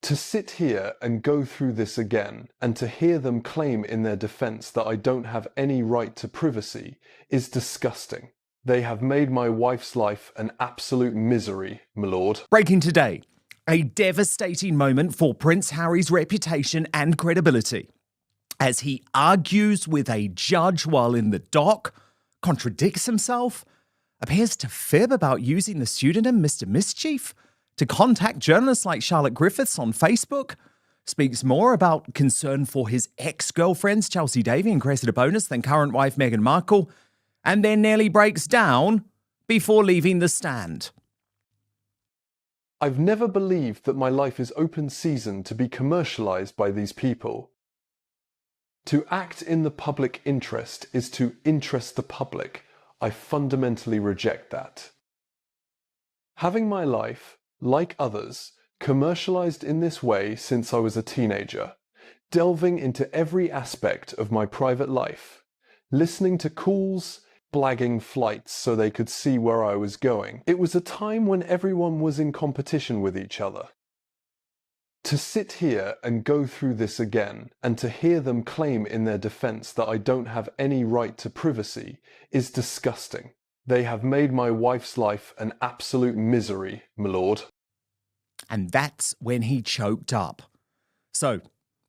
To sit here and go through this again, and to hear them claim in their defense that I don't have any right to privacy, is disgusting. They have made my wife's life an absolute misery, my lord. Breaking today, a devastating moment for Prince Harry's reputation and credibility, as he argues with a judge while in the dock, contradicts himself, appears to fib about using the pseudonym Mr. Mischief to contact journalists like Charlotte Griffiths on Facebook, speaks more about concern for his ex-girlfriends Chelsea Davy and Cressida Bonus than current wife Meghan Markle, and then nearly breaks down before leaving the stand. I've never believed that my life is open season to be commercialized by these people. To act in the public interest is to interest the public. I fundamentally reject that. Having my life, like others, commercialized in this way since I was a teenager, delving into every aspect of my private life, listening to calls, blagging flights so they could see where I was going. It was a time when everyone was in competition with each other. To sit here and go through this again, and to hear them claim in their defense that I don't have any right to privacy, is disgusting. They have made my wife's life an absolute misery, my lord. And that's when he choked up. So,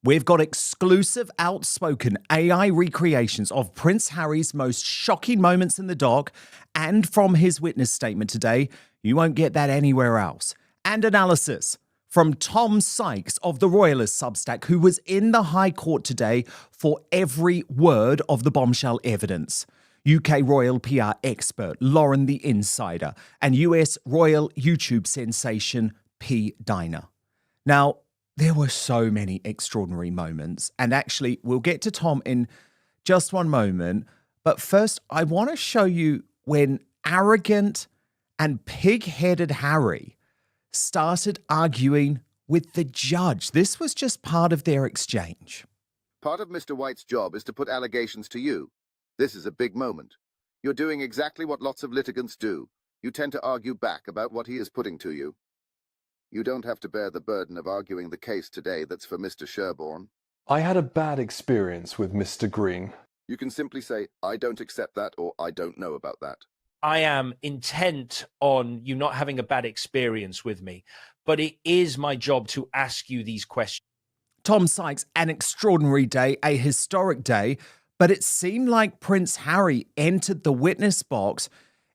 we've got exclusive outspoken AI recreations of Prince Harry's most shocking moments in the dock, and from his witness statement today, you won't get that anywhere else. And analysis from Tom Sykes of the Royalist Substack, who was in the High Court today for every word of the bombshell evidence. UK royal PR expert Lauren the Insider, and US royal YouTube sensation P. Diner. Now, there were so many extraordinary moments, and actually, we'll get to Tom in just one moment. But first, I want to show you when arrogant and pig-headed Harry started arguing with the judge. This was just part of their exchange. Part of Mr. White's job is to put allegations to you. This is a big moment. You're doing exactly what lots of litigants do. You tend to argue back about what he is putting to you. You don't have to bear the burden of arguing the case today that's for Mr. Sherborne. I had a bad experience with Mr. Green. You can simply say, I don't accept that, or I don't know about that. I am intent on you not having a bad experience with me, but it is my job to ask you these questions. Tom Sykes, an extraordinary day, a historic day, but it seemed like Prince Harry entered the witness box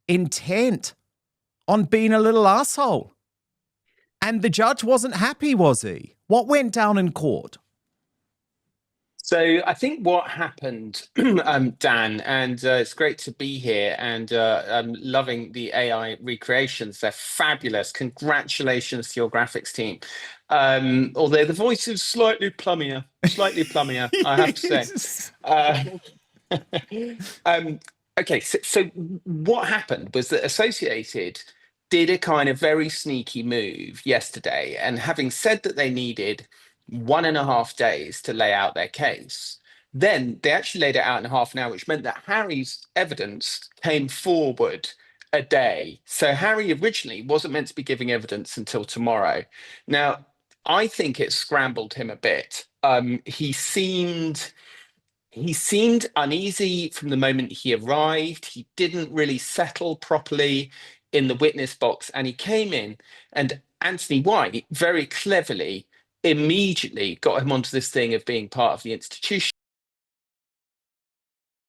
intent on being a little asshole. And the judge wasn't happy, was he? What went down in court? So I think what happened, Dan, and it's great to be here, and I'm loving the AI recreations. They're fabulous. Congratulations to your graphics team. Although the voice is slightly plummier, I have to say. Okay, so what happened was that Associated did a kind of very sneaky move yesterday, and having said that they needed 1.5 days to lay out their case, then they actually laid it out in half an hour, which meant that Harry's evidence came forward a day. So Harry originally wasn't meant to be giving evidence until tomorrow. Now, I think it scrambled him a bit. He seemed uneasy from the moment he arrived. He didn't really settle properly in the witness box, and he came in, and Anthony White very cleverly immediately got him onto this thing of being part of the institution.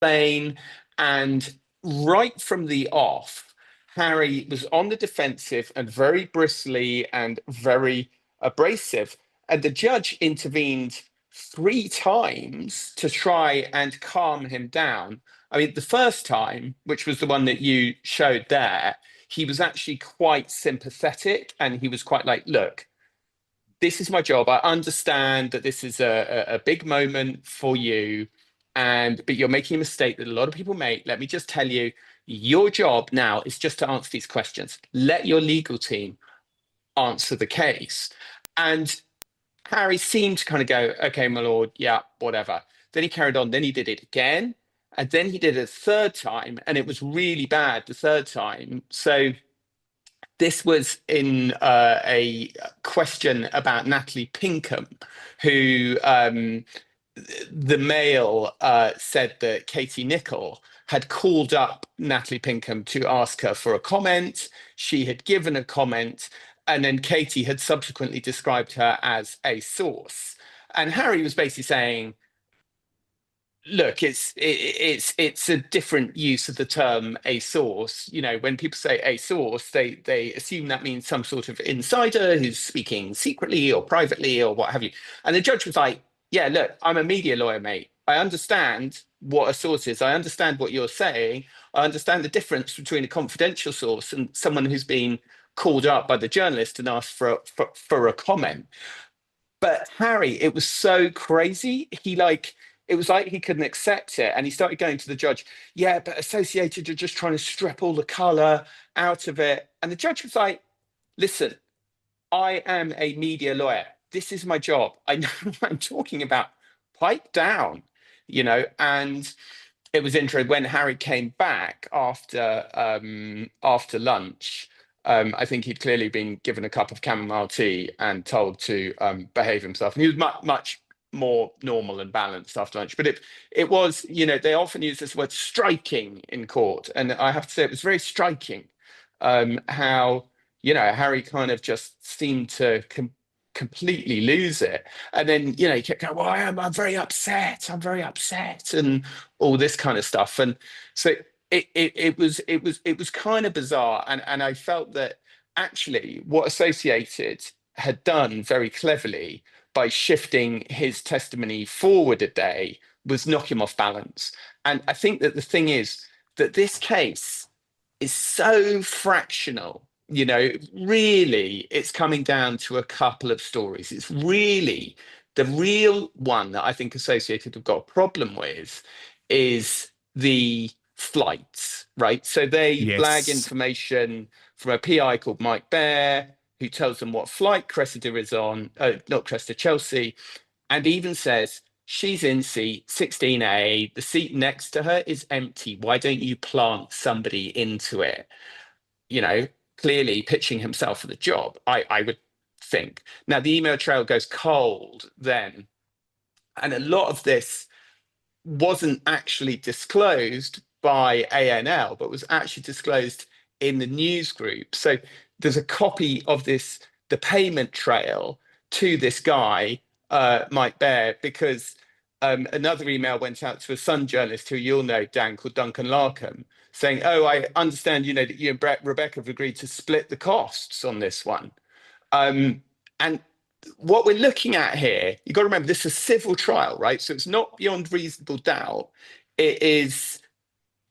And right from the off, Harry was on the defensive and very bristly and very abrasive. And the judge intervened 3 times to try and calm him down. I mean, the first time, which was the one that you showed there, he was actually quite sympathetic, and he was quite like, look, this is my job. I understand that this is a big moment for you, but you're making a mistake that a lot of people make. Let me just tell you, your job now is just to answer these questions. Let your legal team answer the case. And Harry seemed to kind of go, okay, my lord, yeah, whatever. Then he carried on. Then he did it again. And then he did it a third time, and it was really bad the third time. So This was in a question about Natalie Pinkham, who the Mail said that Katie Nicholl had called up Natalie Pinkham to ask her for a comment. She had given a comment, and then Katie had subsequently described her as a source. And Harry was basically saying, look, it's a different use of the term a source. You know, when people say a source, they assume that means some sort of insider who's speaking secretly or privately or what have you. And the judge was like, yeah, look, I'm a media lawyer, mate. I understand what a source is. I understand what you're saying. I understand the difference between a confidential source and someone who's been called up by the journalist and asked for a comment. But Harry, it was so crazy. It was like he couldn't accept it. And he started going to the judge, yeah, but Associated are just trying to strip all the colour out of it. And the judge was like, listen, I am a media lawyer. This is my job. I know what I'm talking about. Pipe down, and it was interesting when Harry came back after lunch. I think he'd clearly been given a cup of chamomile tea and told to behave himself, and he was much more normal and balanced after lunch. But it was, they often use this word striking in court, and I have to say it was very striking how Harry kind of just seemed to completely lose it. And then, he kept going, well, I'm very upset. I'm very upset, and all this kind of stuff. And so it was kind of bizarre. And I felt that actually what Associated had done very cleverly by shifting his testimony forward a day was knock him off balance. And I think that the thing is that this case is so fractional. Really, it's coming down to a couple of stories. It's really the real one that I think Associated have got a problem with is the flights, right? So they blag information from a PI called Mike Baer, who tells them what flight Cressida is on, not Cressida, Chelsea, and even says she's in seat 16A, the seat next to her is empty. Why don't you plant somebody into it? Clearly pitching himself for the job, I would think. Now, the email trail goes cold then, and a lot of this wasn't actually disclosed by ANL, but was actually disclosed in the news group. So there's a copy of the payment trail to this guy, Mike Baer, because another email went out to a Sun journalist who you'll know, Dan, called Duncan Larkham, saying, oh, I understand, that you and Rebecca have agreed to split the costs on this one. And what we're looking at here, you've got to remember, this is a civil trial, right? So it's not beyond reasonable doubt. It is,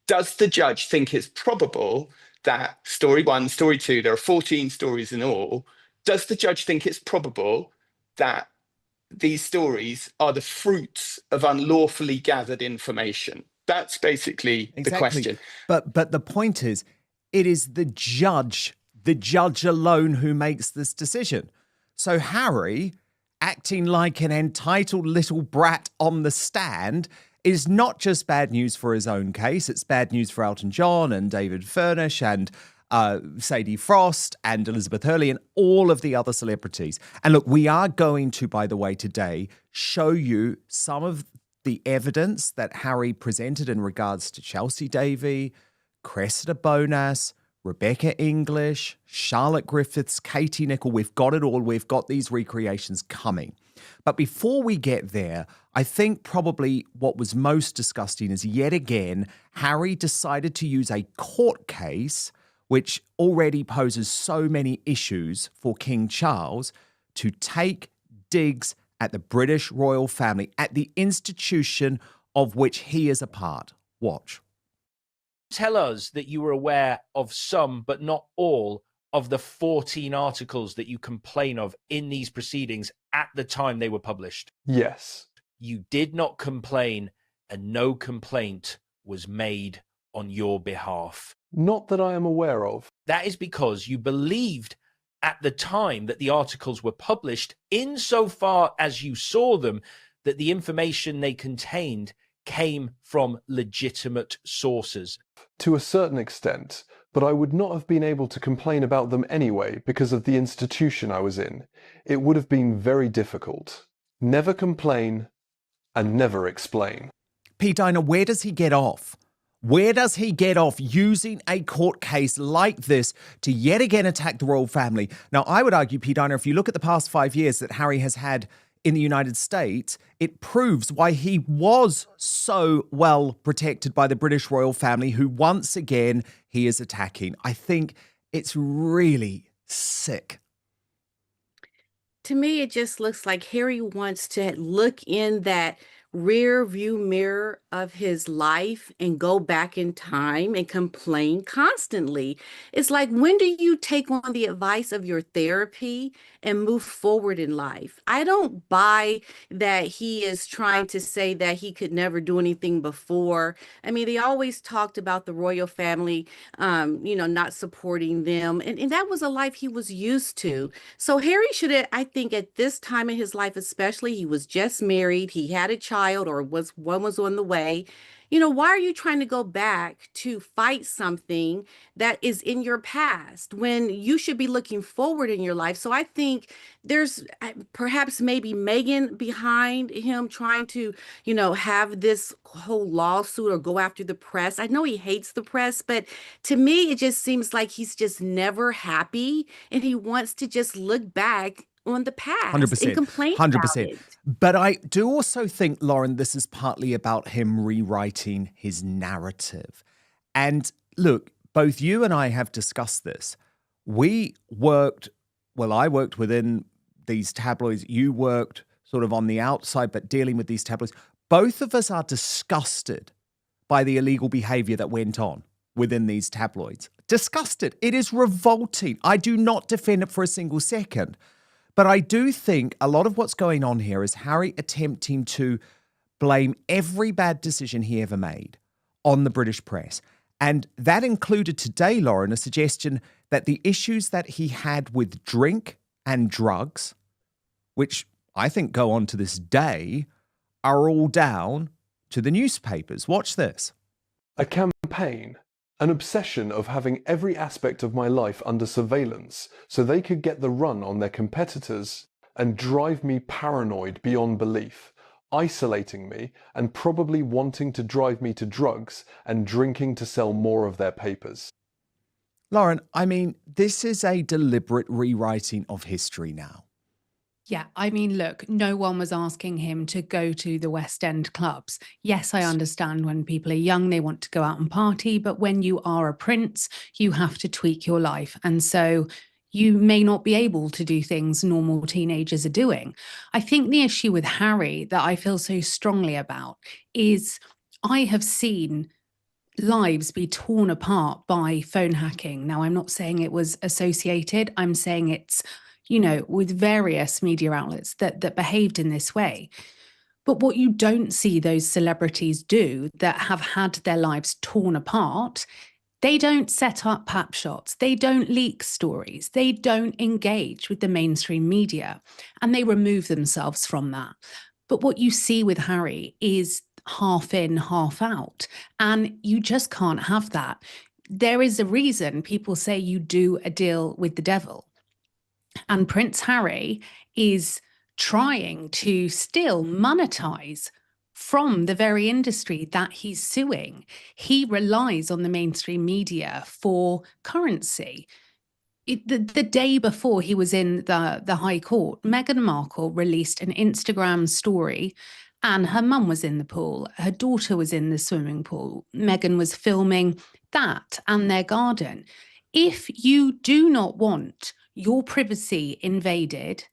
does the judge think it's probable that story one, story two, there are 14 stories in all, does the judge think it's probable that these stories are the fruits of unlawfully gathered information? That's basically the question. But the point is, it is the judge alone who makes this decision. So Harry, acting like an entitled little brat on the stand, is not just bad news for his own case. It's bad news for Elton John and David Furnish and Sadie Frost and Elizabeth Hurley and all of the other celebrities. And look, we are going to, by the way, today show you some of the evidence that Harry presented in regards to Chelsea Davy, Cressida Bonas, Rebecca English, Charlotte Griffiths, Katie Nicholl. We've got it all. We've got these recreations coming. But before we get there, I think probably what was most disgusting is yet again, Harry decided to use a court case, which already poses so many issues for King Charles, to take digs at the British royal family, at the institution of which he is a part. Watch. Tell us that you were aware of some, but not all, of the 14 articles that you complain of in these proceedings at the time they were published. Yes. You did not complain, and no complaint was made on your behalf. Not that I am aware of. That is because you believed at the time that the articles were published, insofar as you saw them, that the information they contained came from legitimate sources. To a certain extent, but I would not have been able to complain about them anyway because of the institution I was in. It would have been very difficult. Never complain and never explain. P. Diner, where does he get off? Where does he get off using a court case like this to yet again attack the royal family? Now, I would argue, P. Diner, if you look at the past 5 years that Harry has had in the United States, it proves why he was so well protected by the British royal family, who once again he is attacking. I think it's really sick. To me, it just looks like Harry wants to look in that rear view mirror of his life and go back in time and complain constantly. It's like, when do you take on the advice of your therapy and move forward in life? I don't buy that he is trying to say that he could never do anything before. I mean, they always talked about the royal family, not supporting them. And that was a life he was used to. So Harry should have, I think at this time in his life, especially, he was just married, he had a child, or one was on the way. Why are you trying to go back to fight something that is in your past when you should be looking forward in your life? So I think there's perhaps maybe Meghan behind him trying to, have this whole lawsuit or go after the press. I know he hates the press, but to me, it just seems like he's just never happy and he wants to just look back on the past 100%, and complain 100%. about it. But I do also think, Lauren, this is partly about him rewriting his narrative. And look, both you and I have discussed this. I worked within these tabloids. You worked sort of on the outside, but dealing with these tabloids. Both of us are disgusted by the illegal behavior that went on within these tabloids. Disgusted. It is revolting. I do not defend it for a single second. But I do think a lot of what's going on here is Harry attempting to blame every bad decision he ever made on the British press. And that included today, Lauren, a suggestion that the issues that he had with drink and drugs, which I think go on to this day, are all down to the newspapers. Watch this. A campaign. An obsession of having every aspect of my life under surveillance so they could get the run on their competitors and drive me paranoid beyond belief, isolating me and probably wanting to drive me to drugs and drinking to sell more of their papers. Lauren, I mean, this is a deliberate rewriting of history now. Yeah, I mean, look, no one was asking him to go to the West End clubs. Yes, I understand when people are young, they want to go out and party, but when you are a prince, you have to tweak your life. And so you may not be able to do things normal teenagers are doing. I think the issue with Harry that I feel so strongly about is I have seen lives be torn apart by phone hacking. Now, I'm not saying it was associated. I'm saying it's with various media outlets that behaved in this way. But what you don't see those celebrities do that have had their lives torn apart, they don't set up pap shots, they don't leak stories, they don't engage with the mainstream media, and they remove themselves from that. But what you see with Harry is half in, half out, and you just can't have that. There is a reason people say you do a deal with the devil. And Prince Harry is trying to still monetize from the very industry that he's suing. He relies on the mainstream media for currency. The day before he was in the High Court, Meghan Markle released an Instagram story, and her mum was in the pool. Her daughter was in the swimming pool. Meghan was filming that and their garden. If you do not want your privacy invaded,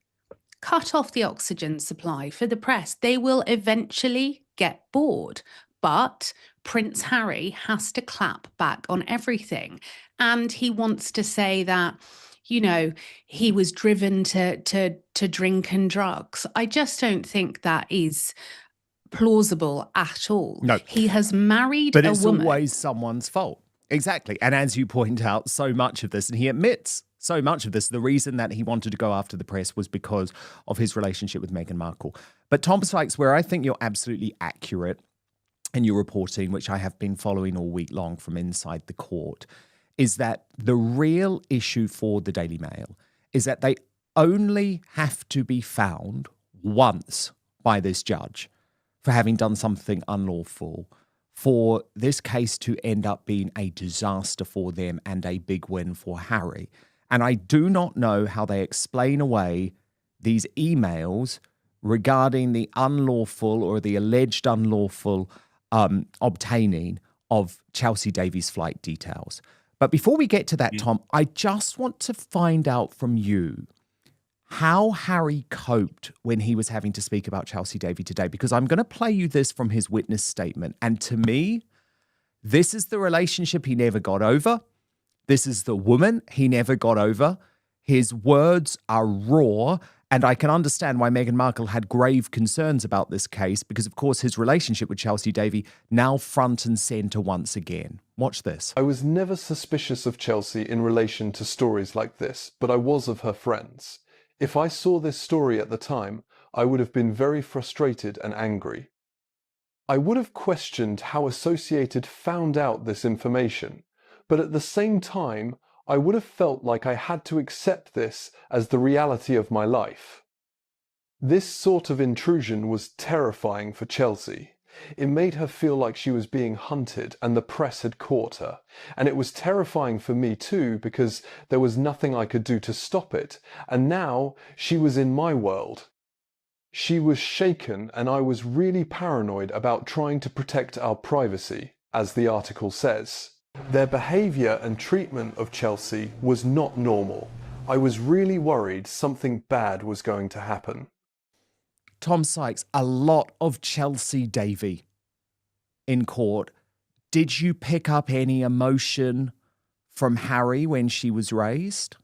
cut off the oxygen supply for the press. They will eventually get bored. But Prince Harry has to clap back on everything. And he wants to say that, he was driven to drink and drugs. I just don't think that is plausible at all. No. He has married but a it's woman. Always someone's fault. Exactly. And as you point out, so much of this, and he admits so much of this, the reason that he wanted to go after the press was because of his relationship with Meghan Markle. But Tom Sykes, where I think you're absolutely accurate in your reporting, which I have been following all week long from inside the court, is that the real issue for the Daily Mail is that they only have to be found once by this judge for having done something unlawful for this case to end up being a disaster for them and a big win for Harry. And I do not know how they explain away these emails regarding the unlawful or the alleged unlawful obtaining of Chelsea Davies' flight details. But before we get to that, Tom, I just want to find out from you how Harry coped when he was having to speak about Chelsea Davy today, because I'm going to play you this from his witness statement. And to me, this is the relationship he never got over. This is the woman he never got over. His words are raw. And I can understand why Meghan Markle had grave concerns about this case, because, of course, his relationship with Chelsea Davy now front and centre once again. Watch this. I was never suspicious of Chelsea in relation to stories like this, but I was of her friends. If I saw this story at the time, I would have been very frustrated and angry. I would have questioned how Associated found out this information, but at the same time, I would have felt like I had to accept this as the reality of my life. This sort of intrusion was terrifying for Chelsea. It made her feel like she was being hunted and the press had caught her. And it was terrifying for me too, because there was nothing I could do to stop it. And now she was in my world. She was shaken, and I was really paranoid about trying to protect our privacy, as the article says. Their behaviour and treatment of Chelsea was not normal. I was really worried something bad was going to happen. Tom Sykes, a lot of Chelsea Davy in court. Did you pick up any emotion from Harry when she was raised?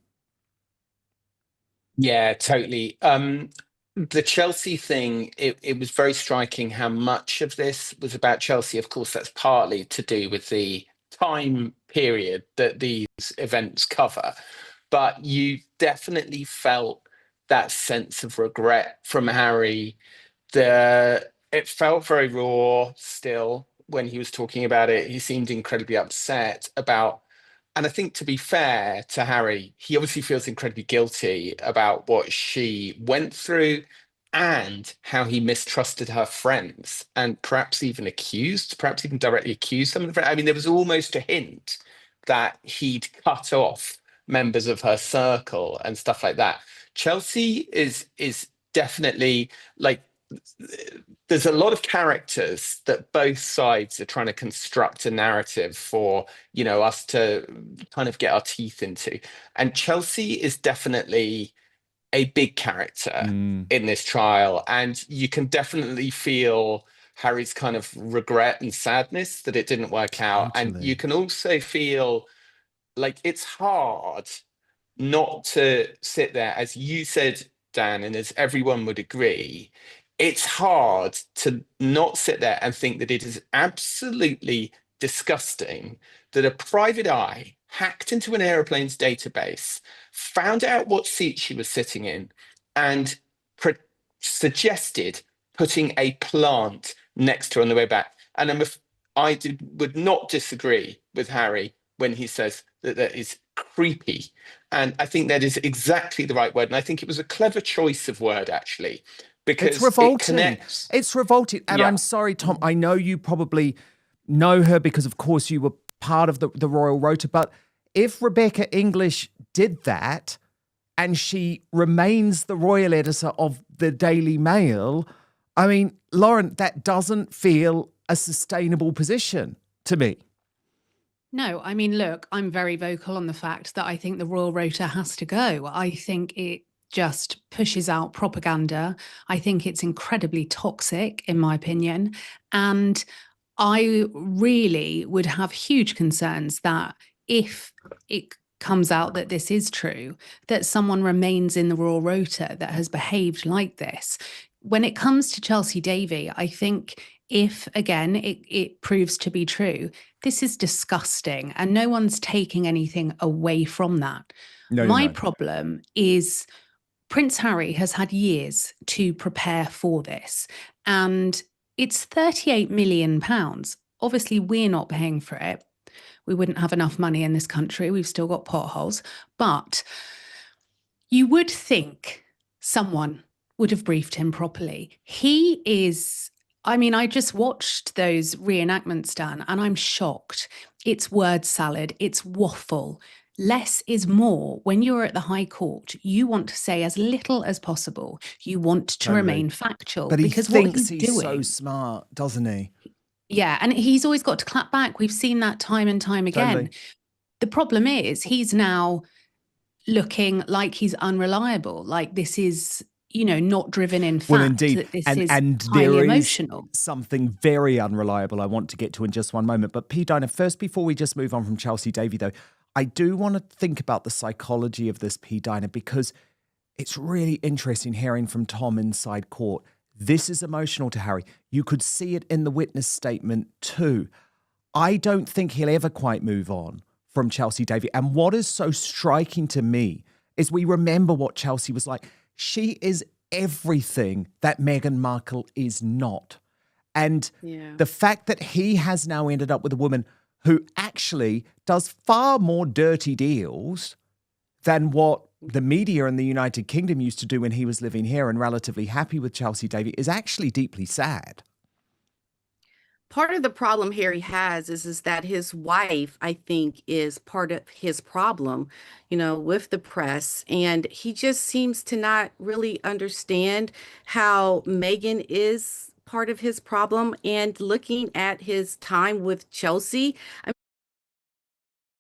Yeah, totally. The Chelsea thing, it was very striking how much of this was about Chelsea. Of course, that's partly to do with the time period that these events cover. But you definitely felt that sense of regret from Harry. It felt very raw still when he was talking about it. He seemed incredibly upset about, and I think, to be fair to Harry, he obviously feels incredibly guilty about what she went through and how he mistrusted her friends and perhaps even directly accused some of the friends. I mean, there was almost a hint that he'd cut off members of her circle and stuff like that. Chelsea is definitely like, there's a lot of characters that both sides are trying to construct a narrative for, us to kind of get our teeth into. And Chelsea is definitely a big character in this trial. And you can definitely feel Harry's kind of regret and sadness that it didn't work out. And you can also feel like it's hard not to sit there, as you said, Dan, and as everyone would agree, it's hard to not sit there and think that it is absolutely disgusting that a private eye hacked into an aeroplane's database, found out what seat she was sitting in, and suggested putting a plant next to her on the way back. And would not disagree with Harry when he says that that is creepy. And I think that is exactly the right word. And I think it was a clever choice of word, actually, because it's revolting. It connects. It's revolting. And I'm sorry, Tom, I know you probably know her because, of course, you were part of the Royal Rota. But if Rebecca English did that and she remains the royal editor of the Daily Mail, I mean, Lauren, that doesn't feel a sustainable position to me. No, I mean, look, I'm very vocal on the fact that I think the Royal Rota has to go. I think it just pushes out propaganda. I think it's incredibly toxic, in my opinion. And I really would have huge concerns that if it comes out that this is true, that someone remains in the Royal Rota that has behaved like this. When it comes to Chelsea Davy, I think if, again, it proves to be true, this is disgusting and no one's taking anything away from that. My problem is Prince Harry has had years to prepare for this, and it's £38 million. Obviously, we're not paying for it. we wouldn't have enough money in this country. We've still got potholes. But you would think someone would have briefed him properly. He is, I mean, I just watched those reenactments, Dan, and I'm shocked. It's word salad, it's waffle. Less is more. When you're at the High Court, you want to say as little as possible. You want to remain factual. But he because thinks what he's so doing, smart, doesn't he? yeah, and he's always got to clap back. We've seen that time and time again. Totally. The problem is he's now looking like he's unreliable, like this is, not driven in fact. Well, indeed. That this and is there highly is emotional. something very unreliable I want to get to in just one moment. But P. Dinah, first, before we just move on from Chelsea Davy, though, I do want to think about the psychology of this, P. Dinah, because it's really interesting hearing from Tom inside court. This is emotional to Harry. You could see it in the witness statement too. I don't think he'll ever quite move on from Chelsea Davy. And what is so striking to me is we remember what Chelsea was like. She is everything that Meghan Markle is not. And the fact that he has now ended up with a woman who actually does far more dirty deals than what the media in the United Kingdom used to do when he was living here and relatively happy with Chelsea Davy is actually deeply sad. Part of the problem Harry has is that his wife, I think, is part of his problem, with the press. And he just seems to not really understand how Meghan is part of his problem. And looking at his time with Chelsea,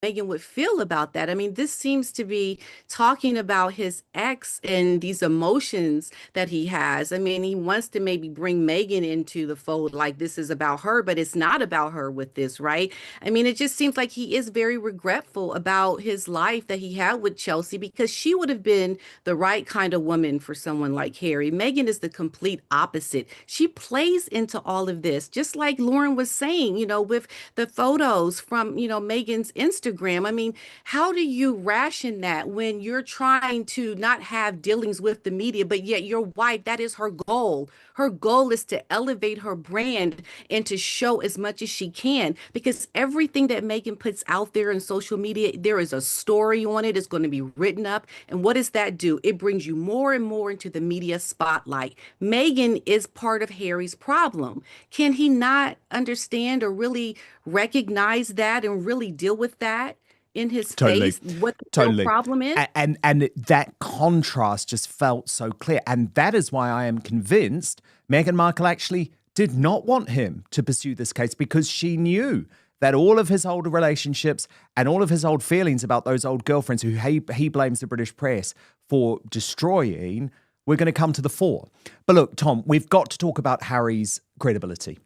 Meghan would feel about that. I mean, this seems to be talking about his ex and these emotions that he has. I mean, he wants to maybe bring Meghan into the fold, like this is about her, but it's not about her with this, right? I mean, it just seems like he is very regretful about his life that he had with Chelsea because she would have been the right kind of woman for someone like Harry. Meghan is the complete opposite. She plays into all of this, just like Lauren was saying, with the photos from, Meghan's Instagram. I mean, how do you ration that when you're trying to not have dealings with the media, but yet your wife, that is her goal. Her goal is to elevate her brand and to show as much as she can, because everything that Meghan puts out there in social media, there is a story on it. It's going to be written up. And what does that do? It brings you more and more into the media spotlight. Meghan is part of Harry's problem. Can he not understand or really recognize that and really deal with that in his face, what the real problem is? And that contrast just felt so clear. And that is why I am convinced Meghan Markle actually did not want him to pursue this case, because she knew that all of his old relationships and all of his old feelings about those old girlfriends who he blames the British press for destroying were going to come to the fore. But look, Tom, we've got to talk about Harry's credibility.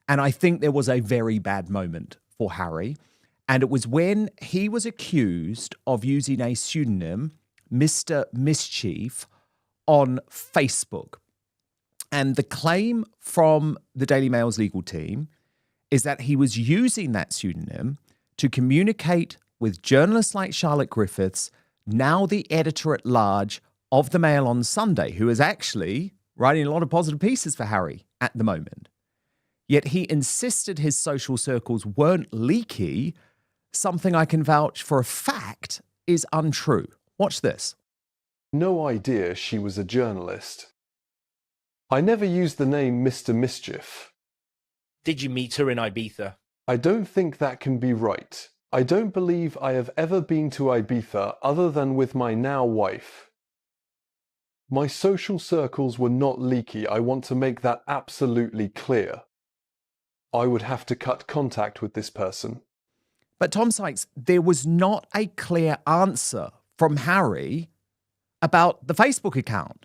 And I think there was a very bad moment for Harry. And it was when he was accused of using a pseudonym, Mr. Mischief, on Facebook. And the claim from the Daily Mail's legal team is that he was using that pseudonym to communicate with journalists like Charlotte Griffiths, now the editor-at-large of the Mail on Sunday, who is actually writing a lot of positive pieces for Harry at the moment. Yet he insisted his social circles weren't leaky, something I can vouch for a fact is untrue. Watch this. No idea she was a journalist. I never used the name Mr. Mischief. Did you meet her in Ibiza? I don't think that can be right. I don't believe I have ever been to Ibiza other than with my now wife. My social circles were not leaky. I want to make that absolutely clear. I would have to cut contact with this person. But Tom Sykes, there was not a clear answer from Harry about the Facebook account,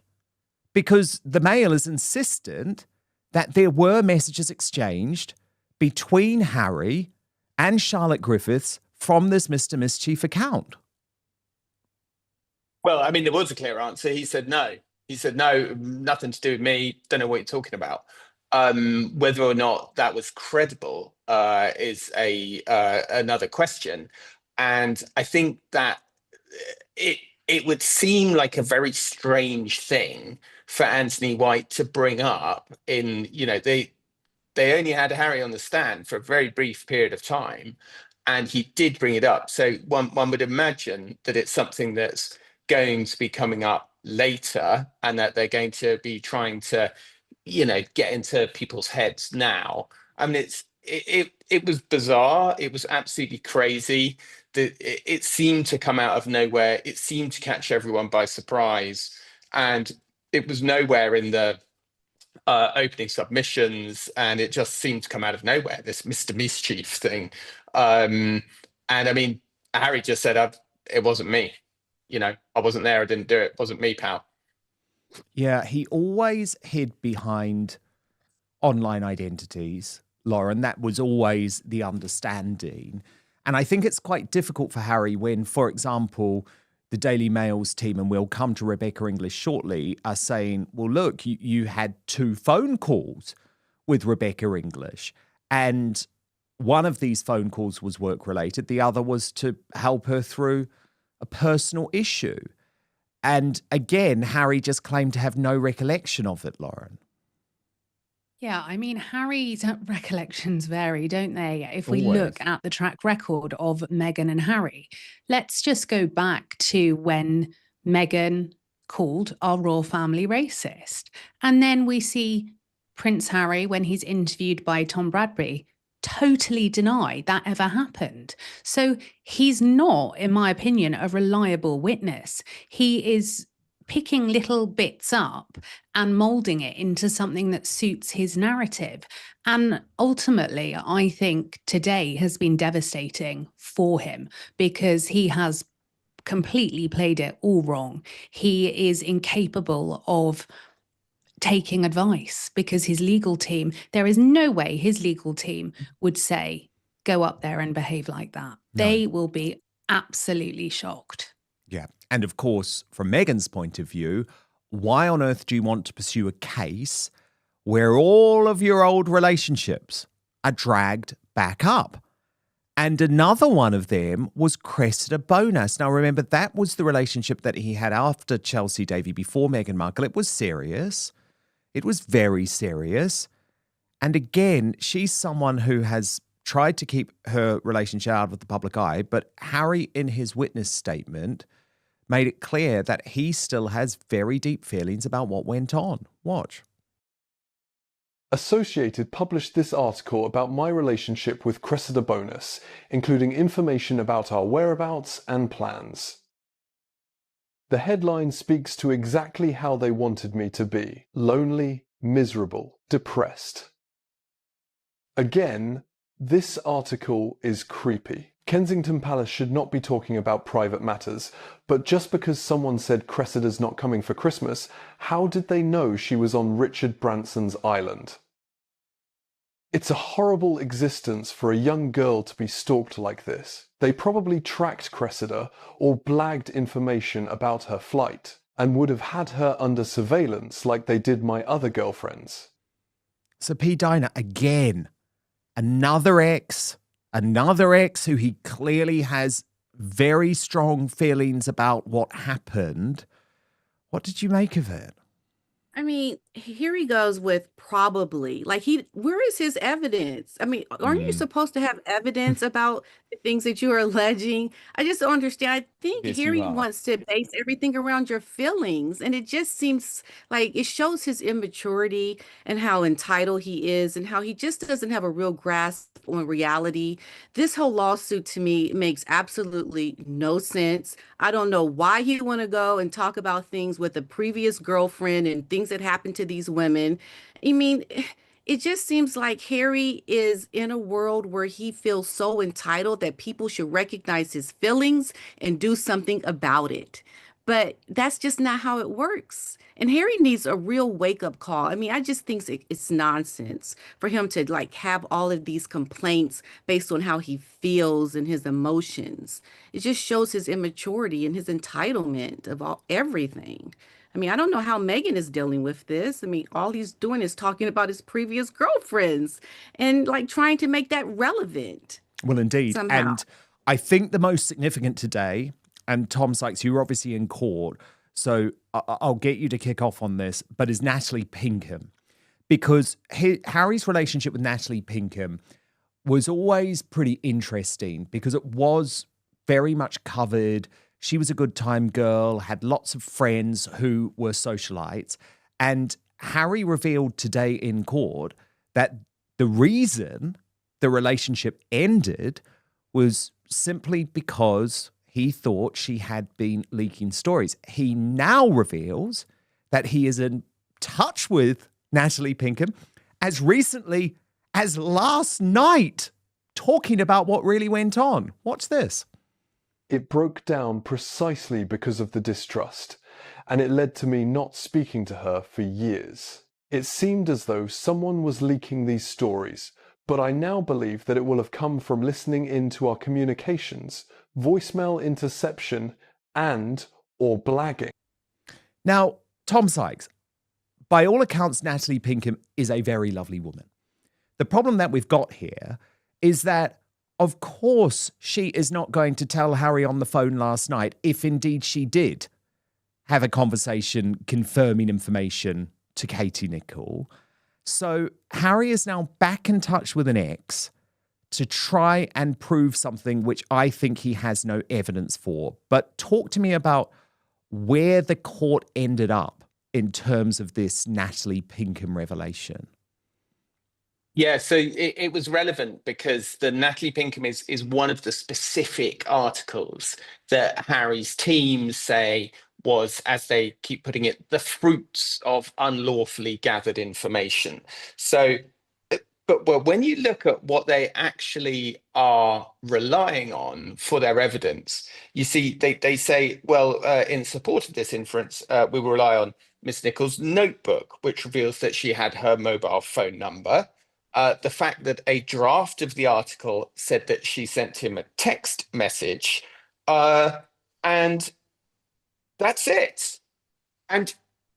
because the Mail is insistent that there were messages exchanged between Harry and Charlotte Griffiths from this Mr. Mischief account. Well, I mean, there was a clear answer. He said no. He said, no, nothing to do with me. Don't know what you're talking about. Whether or not that was credible is another question. And I think that it would seem like a very strange thing for Anthony White to bring up in, they only had Harry on the stand for a very brief period of time. and he did bring it up. So one would imagine that it's something that's going to be coming up later, and that they're going to be trying to, get into people's heads now. I mean, it was bizarre. It was absolutely crazy. It seemed to come out of nowhere. It seemed to catch everyone by surprise, and it was nowhere in the opening submissions, and it just seemed to come out of nowhere. This Mr. Mischief thing, and I mean, Harry just said, "It wasn't me. I wasn't there. I didn't do it. It wasn't me, pal." Yeah, he always hid behind online identities, Lauren. That was always the understanding. And I think it's quite difficult for Harry when, for example, the Daily Mail's team, and we'll come to Rebecca English shortly, are saying, well, look, you had 2 phone calls with Rebecca English. And one of these phone calls was work-related. The other was to help her through a personal issue. And again, Harry just claimed to have no recollection of it, Lauren. Yeah, I mean, Harry's recollections vary, don't they? If we Always. look at the track record of Meghan and Harry, let's just go back to when Meghan called our royal family racist. And then we see Prince Harry, when he's interviewed by Tom Bradbury, totally deny that ever happened. So he's not, in my opinion, a reliable witness. He is picking little bits up and molding it into something that suits his narrative. And ultimately, I think today has been devastating for him because he has completely played it all wrong. He is incapable of taking advice because his legal team, there is no way his legal team would say, go up there and behave like that. No. They will be absolutely shocked. Yeah. And of course, from Meghan's point of view, why on earth do you want to pursue a case where all of your old relationships are dragged back up? And another one of them was Cressida Bonas. Now, remember, that was the relationship that he had after Chelsea Davy, before Meghan Markle. It was serious. It was very serious. And again, she's someone who has tried to keep her relationship out of the public eye, but Harry, in his witness statement, made it clear that he still has very deep feelings about what went on. Watch. Associated published this article about my relationship with Cressida Bonas, including information about our whereabouts and plans. The headline speaks to exactly how they wanted me to be: lonely, miserable, depressed. Again, this article is creepy. Kensington Palace should not be talking about private matters, but just because someone said Cressida's not coming for Christmas, how did they know she was on Richard Branson's island? It's a horrible existence for a young girl to be stalked like this. They probably tracked Cressida or blagged information about her flight and would have had her under surveillance like they did my other girlfriends. So P. Diner, again, another ex who he clearly has very strong feelings about what happened. What did you make of it? I mean, here he goes with probably. Like, where is his evidence? I mean, aren't you supposed to have evidence about the things that you are alleging? I just don't understand. I think Yes, here you he are. wants to base everything around your feelings, and it just seems like it shows his immaturity and how entitled he is and how he just doesn't have a real grasp on reality. This whole lawsuit to me makes absolutely no sense. I don't know why he want to go and talk about things with a previous girlfriend and things that happened to these women. I mean, it just seems like Harry is in a world where he feels so entitled that people should recognize his feelings and do something about it. But that's just not how it works. And Harry needs a real wake-up call. I mean, I just think it's nonsense for him to like have all of these complaints based on how he feels and his emotions. It just shows his immaturity and his entitlement of everything. I mean, I don't know how Meghan is dealing with this. I mean, all he's doing is talking about his previous girlfriends and like trying to make that relevant Well, indeed. somehow. And I think the most significant today, and Tom Sykes, you were obviously in court, so I'll get you to kick off on this, but is Natalie Pinkham. Because Harry's relationship with Natalie Pinkham was always pretty interesting because it was very much covered. She was a good time girl, had lots of friends who were socialites. And Harry revealed today in court that the reason the relationship ended was simply because he thought she had been leaking stories. He now reveals that he is in touch with Natalie Pinkham as recently as last night, talking about what really went on. Watch this. It broke down precisely because of the distrust, and it led to me not speaking to her for years. It seemed as though someone was leaking these stories, but I now believe that it will have come from listening into our communications, voicemail interception, or blagging. Now, Tom Sykes, by all accounts, Natalie Pinkham is a very lovely woman. The problem that we've got here is that, of course, she is not going to tell Harry on the phone last night, if indeed she did have a conversation confirming information to Katie Nicholl. So Harry is now back in touch with an ex to try and prove something which I think he has no evidence for. But talk to me about where the court ended up in terms of this Natalie Pinkham revelation. Yeah, so it was relevant because the Natalie Pinkham is one of the specific articles that Harry's team say was, as they keep putting it, the fruits of unlawfully gathered information. So, but when you look at what they actually are relying on for their evidence, you see they say, well, in support of this inference, we will rely on Miss Nicholl's notebook, which reveals that she had her mobile phone number. The fact that a draft of the article said that she sent him a text message, and that's it. And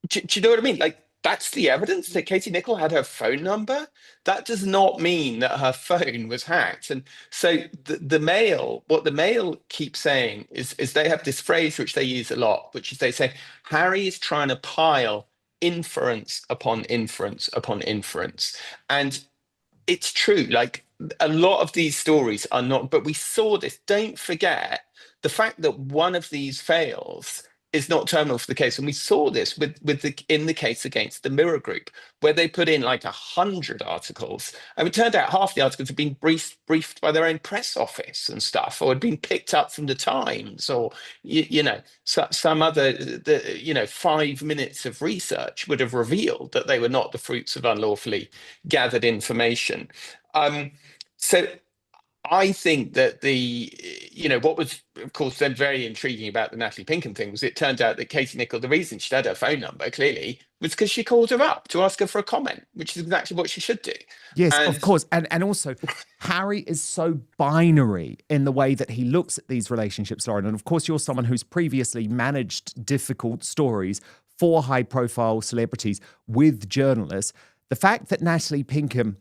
do you know what I mean? Like, that's the evidence that Katie Nicholl had her phone number. That does not mean that her phone was hacked. And so the Mail, what the Mail keeps saying is they have this phrase which they use a lot, which is they say, Harry is trying to pile inference upon inference upon inference. And it's true, like a lot of these stories are not, but we saw this. Don't forget the fact that one of these fails is not terminal for the case. And we saw this in the case against the Mirror Group, where they put in like 100 articles. And it turned out half the articles had been briefed by their own press office and stuff, or had been picked up from the Times, or, some other, 5 minutes of research would have revealed that they were not the fruits of unlawfully gathered information. So I think that what was, of course, then very intriguing about the Natalie Pinkham thing was it turned out that Katie Nicholl, the reason she had her phone number, clearly, was because she called her up to ask her for a comment, which is exactly what she should do. Yes, of course. And also, Harry is so binary in the way that he looks at these relationships, Lauren. And of course, you're someone who's previously managed difficult stories for high-profile celebrities with journalists. The fact that Natalie Pinkham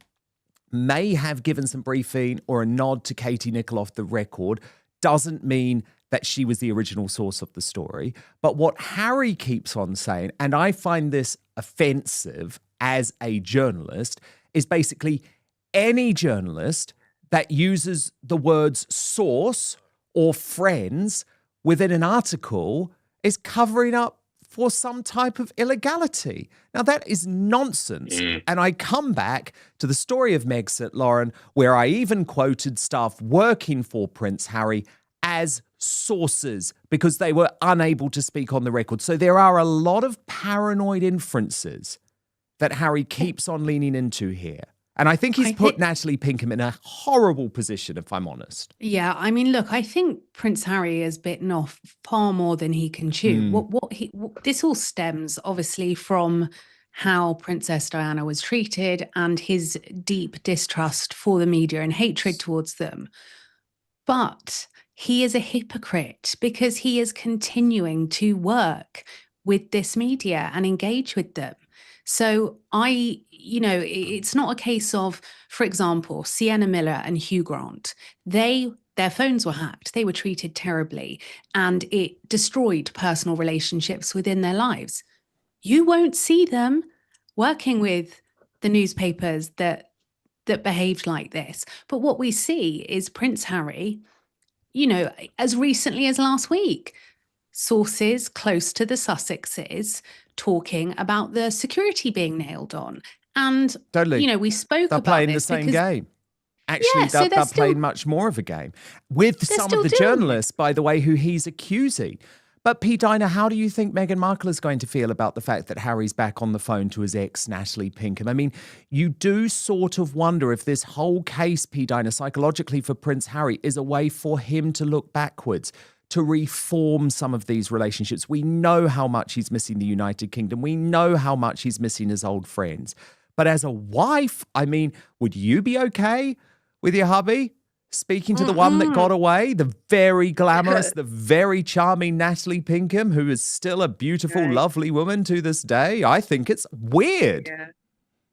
may have given some briefing or a nod to Katie Nicholl off the record doesn't mean that she was the original source of the story. But what Harry keeps on saying, and I find this offensive as a journalist, is basically any journalist that uses the words source or friends within an article is covering up for some type of illegality. Now, that is nonsense. And I come back to the story of Megxit, Lauren, where I even quoted staff working for Prince Harry as sources because they were unable to speak on the record. So there are a lot of paranoid inferences that Harry keeps on leaning into here. And I think he's put Natalie Pinkham in a horrible position, if I'm honest. Yeah, I mean, look, I think Prince Harry has bitten off far more than he can chew. This all stems, obviously, from how Princess Diana was treated and his deep distrust for the media and hatred towards them. But he is a hypocrite because he is continuing to work with this media and engage with them. So it's not a case of, for example, Sienna Miller and Hugh Grant. Their phones were hacked. They were treated terribly, and it destroyed personal relationships within their lives. You won't see them working with the newspapers that that behaved like this. But what we see is Prince Harry, you know, as recently as last week, sources close to the Sussexes talking about the security being nailed on. And, Totally. you know, we spoke They're about playing the this same because, game. Actually, yeah, so they're playing much more of a game with they're some still of the doing it. journalists, by the way, who he's accusing. But P. Dinah, how do you think Meghan Markle is going to feel about the fact that Harry's back on the phone to his ex, Natalie Pinkham? I mean, you do sort of wonder if this whole case, P. Dinah, psychologically for Prince Harry is a way for him to look backwards, to reform some of these relationships. We know how much he's missing the United Kingdom. We know how much he's missing his old friends. But as a wife, I mean, would you be okay with your hubby speaking to the one that got away, the very glamorous, the very charming Natalie Pinkham, who is still a beautiful, Right. lovely woman to this day? I think it's weird. Yeah.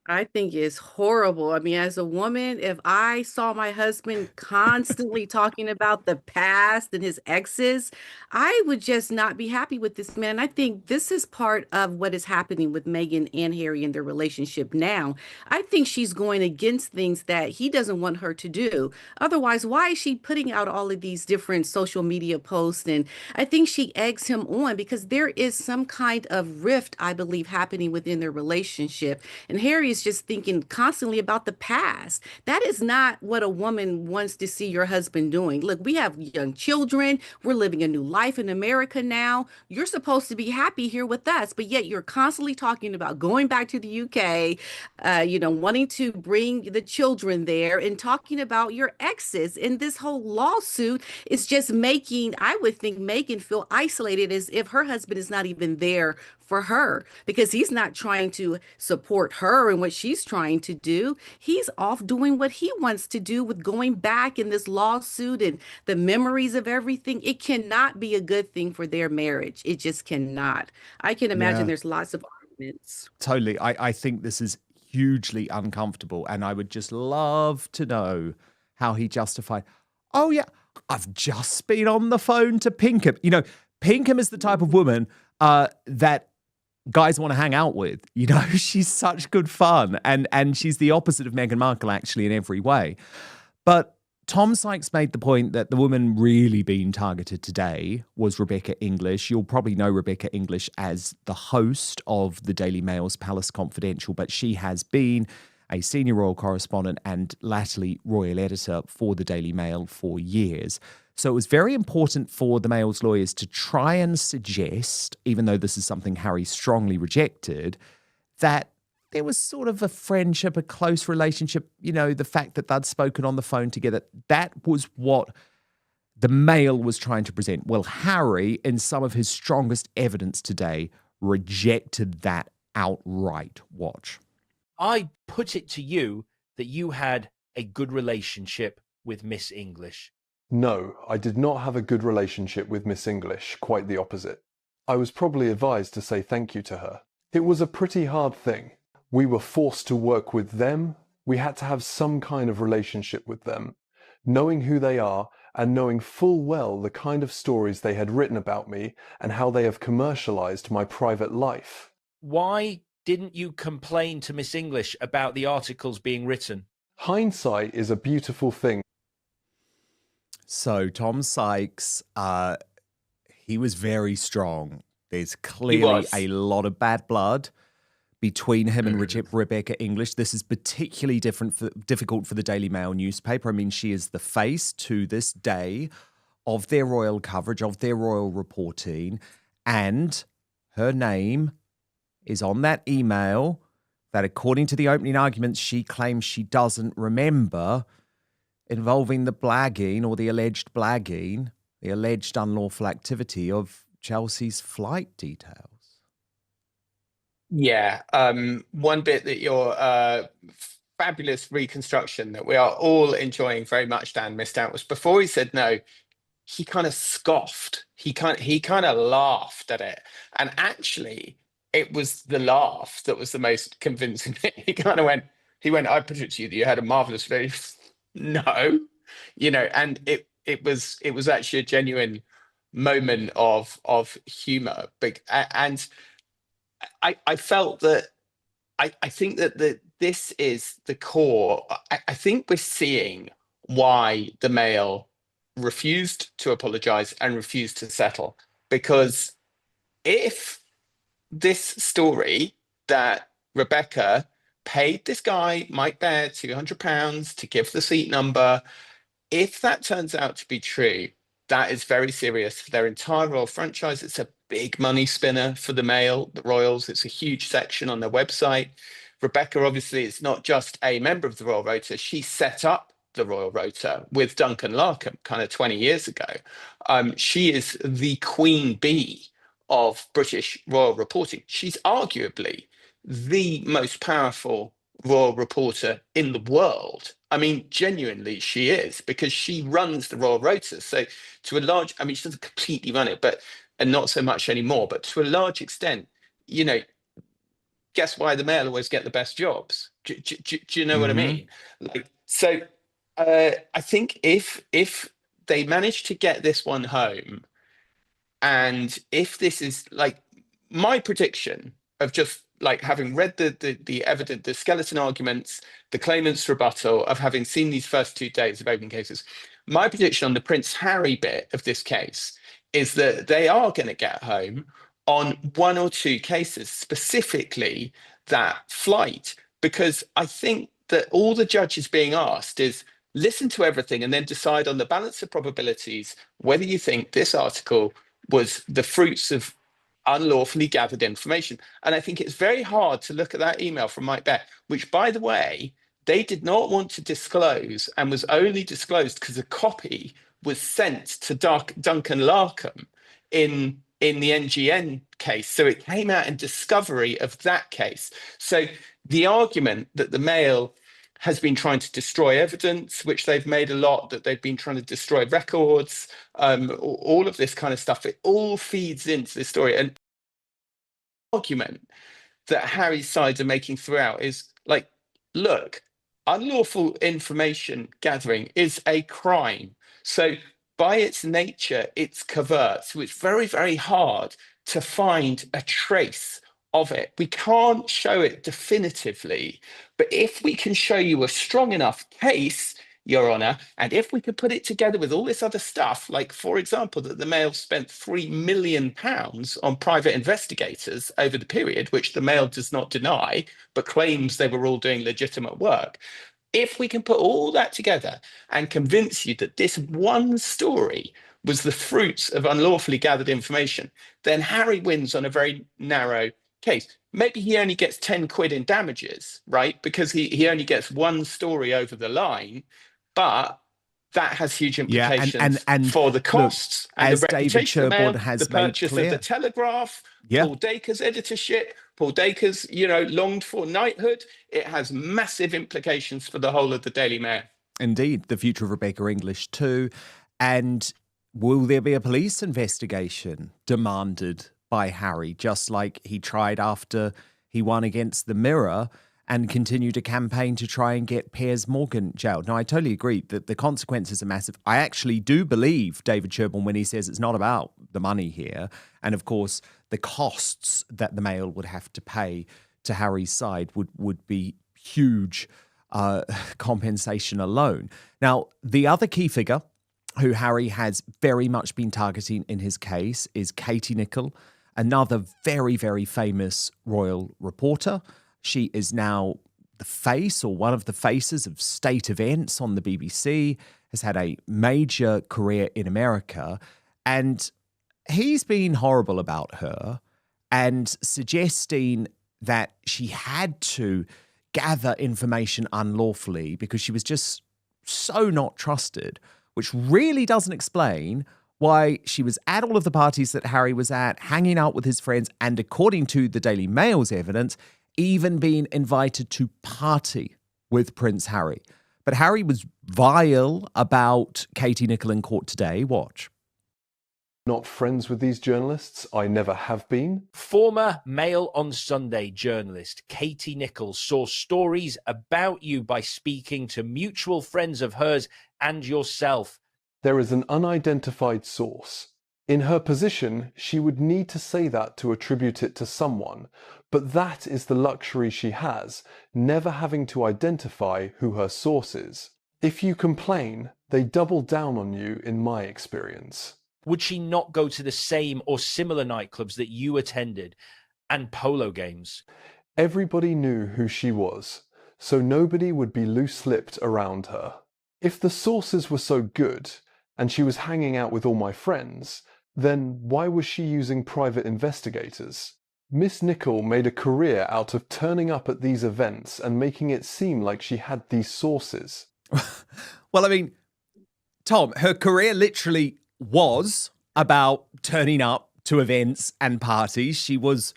I think it's horrible. I mean, as a woman, if I saw my husband constantly talking about the past and his exes, I would just not be happy with this man. I think this is part of what is happening with Meghan and Harry in their relationship now. I think she's going against things that he doesn't want her to do. Otherwise, why is she putting out all of these different social media posts? And I think she eggs him on because there is some kind of rift, I believe, happening within their relationship. And Harry is just thinking constantly about the past. That is not what a woman wants to see your husband doing. Look, we have young children. We're living a new life in America now. You're supposed to be happy here with us, but yet you're constantly talking about going back to the UK, wanting to bring the children there and talking about your exes. And this whole lawsuit is just making, I would think, Meghan feel isolated as if her husband is not even there for her because he's not trying to support her and what she's trying to do. He's off doing what he wants to do with going back in this lawsuit and the memories of everything. It cannot be a good thing for their marriage. It just cannot. I can imagine Yeah. there's lots of arguments. Totally. I think this is hugely uncomfortable. And I would just love to know how he justified, oh, yeah, I've just been on the phone to Pinkham. You know, Pinkham is the type of woman that guys want to hang out with. You know, she's such good fun. And she's the opposite of Meghan Markle, actually, in every way. But Tom Sykes made the point that the woman really being targeted today was Rebecca English. You'll probably know Rebecca English as the host of the Daily Mail's Palace Confidential, but she has been a senior royal correspondent and latterly royal editor for the Daily Mail for years. So it was very important for the Mail's lawyers to try and suggest, even though this is something Harry strongly rejected, that there was sort of a friendship, a close relationship, you know, the fact that they'd spoken on the phone together. That was what the Mail was trying to present. Well, Harry, in some of his strongest evidence today, rejected that outright. Watch. I put it to you that you had a good relationship with Miss English. No, I did not have a good relationship with Miss English, quite the opposite. I was probably advised to say thank you to her. It was a pretty hard thing. We were forced to work with them. We had to have some kind of relationship with them, knowing who they are and knowing full well the kind of stories they had written about me and how they have commercialized my private life. Why didn't you complain to Miss English about the articles being written? Hindsight is a beautiful thing. So Tom Sykes, he was very strong. There's clearly a lot of bad blood between him and Rebecca English. This is particularly difficult for the Daily Mail newspaper. I mean, she is the face to this day of their royal coverage, of their royal reporting, and her name is on that email that, according to the opening arguments, she claims she doesn't remember, involving the blagging or the alleged blagging, the alleged unlawful activity of Chelsea's flight details. Yeah, one bit that your fabulous reconstruction that we are all enjoying very much, Dan, missed out was before he said no, he kind of scoffed. He kind of laughed at it, and actually, it was the laugh that was the most convincing. He kind of went. I put it to you that you had a marvelous day. No, and it was actually a genuine moment of humor. And I felt that I think that this is the core. I think we're seeing why the Mail refused to apologize and refused to settle. Because if this story that Rebecca paid this guy, Mike Baird, £200 to give the seat number, if that turns out to be true, that is very serious for their entire Royal franchise. It's a big money spinner for the Mail, the Royals. It's a huge section on their website. Rebecca, obviously, is not just a member of the Royal Rota. She set up the Royal Rota with Duncan Larkham kind of 20 years ago. She is the queen bee of British royal reporting. She's arguably the most powerful royal reporter in the world. I mean, genuinely, she is, because she runs the Royal Rota. So to a large, I mean, she doesn't completely run it, and not so much anymore, but to a large extent, you know, guess why the Mail always get the best jobs? Do you know what I mean? Like, so I think if they manage to get this one home, and if this is like my prediction of just like having read the evidence, the skeleton arguments, the claimant's rebuttal, of having seen these first 2 days of open cases, my prediction on the Prince Harry bit of this case is that they are going to get home on 1 or 2 cases, specifically that flight, because I think that all the judge is being asked is listen to everything and then decide on the balance of probabilities whether you think this article was the fruits of unlawfully gathered information. And I think it's very hard to look at that email from Mike Beck, which, by the way, they did not want to disclose and was only disclosed because a copy was sent to Duncan Larkham in the NGN case. So it came out in discovery of that case. So the argument that the Mail has been trying to destroy evidence, which they've made a lot, that they've been trying to destroy records, all of this kind of stuff, it all feeds into this story. And the argument that Harry's sides are making throughout is like, look, unlawful information gathering is a crime. So by its nature, it's covert. So it's very, very hard to find a trace of it. We can't show it definitively, but if we can show you a strong enough case, Your Honour, and if we could put it together with all this other stuff, like, for example, that the Mail spent £3 million on private investigators over the period, which the Mail does not deny, but claims they were all doing legitimate work. If we can put all that together and convince you that this one story was the fruits of unlawfully gathered information, then Harry wins on a very narrow case. Maybe he only gets 10 quid in damages, right? Because he only gets one story over the line, but that has huge implications and for the costs look, and as the David reputation of the Mail, has the purchase made clear. of the Telegraph, Yeah. Paul Dacre's editorship, Paul Dacre's, longed for knighthood. It has massive implications for the whole of the Daily Mail. Indeed, the future of Rebecca English too. And will there be a police investigation demanded by Harry, just like he tried after he won against the Mirror and continued to campaign to try and get Piers Morgan jailed? Now, I totally agree that the consequences are massive. I actually do believe David Sherborne when he says it's not about the money here. And of course, the costs that the Mail would have to pay to Harry's side would be huge compensation alone. Now, the other key figure who Harry has very much been targeting in his case is Katie Nicholl, another very, very famous royal reporter. She is now the face or one of the faces of state events on the BBC, has had a major career in America, and he's been horrible about her and suggesting that she had to gather information unlawfully because she was just so not trusted, which really doesn't explain why she was at all of the parties that Harry was at, hanging out with his friends, and according to the Daily Mail's evidence, even being invited to party with Prince Harry. But Harry was vile about Katie Nicholl in court today. Watch. Not friends with these journalists. I never have been. Former Mail on Sunday journalist Katie Nicholl saw stories about you by speaking to mutual friends of hers and yourself. There is an unidentified source. In her position, she would need to say that to attribute it to someone, But that is the luxury she has, never having to identify who her source is. If you complain, they double down on you, in my experience. Would she not go to the same or similar nightclubs that you attended and polo games? Everybody knew who she was, so nobody would be loose-lipped around her. If the sources were so good, and she was hanging out with all my friends, then why was she using private investigators? Miss Nicol made a career out of turning up at these events and making it seem like she had these sources. Well, I mean, Tom, her career literally was about turning up to events and parties. She was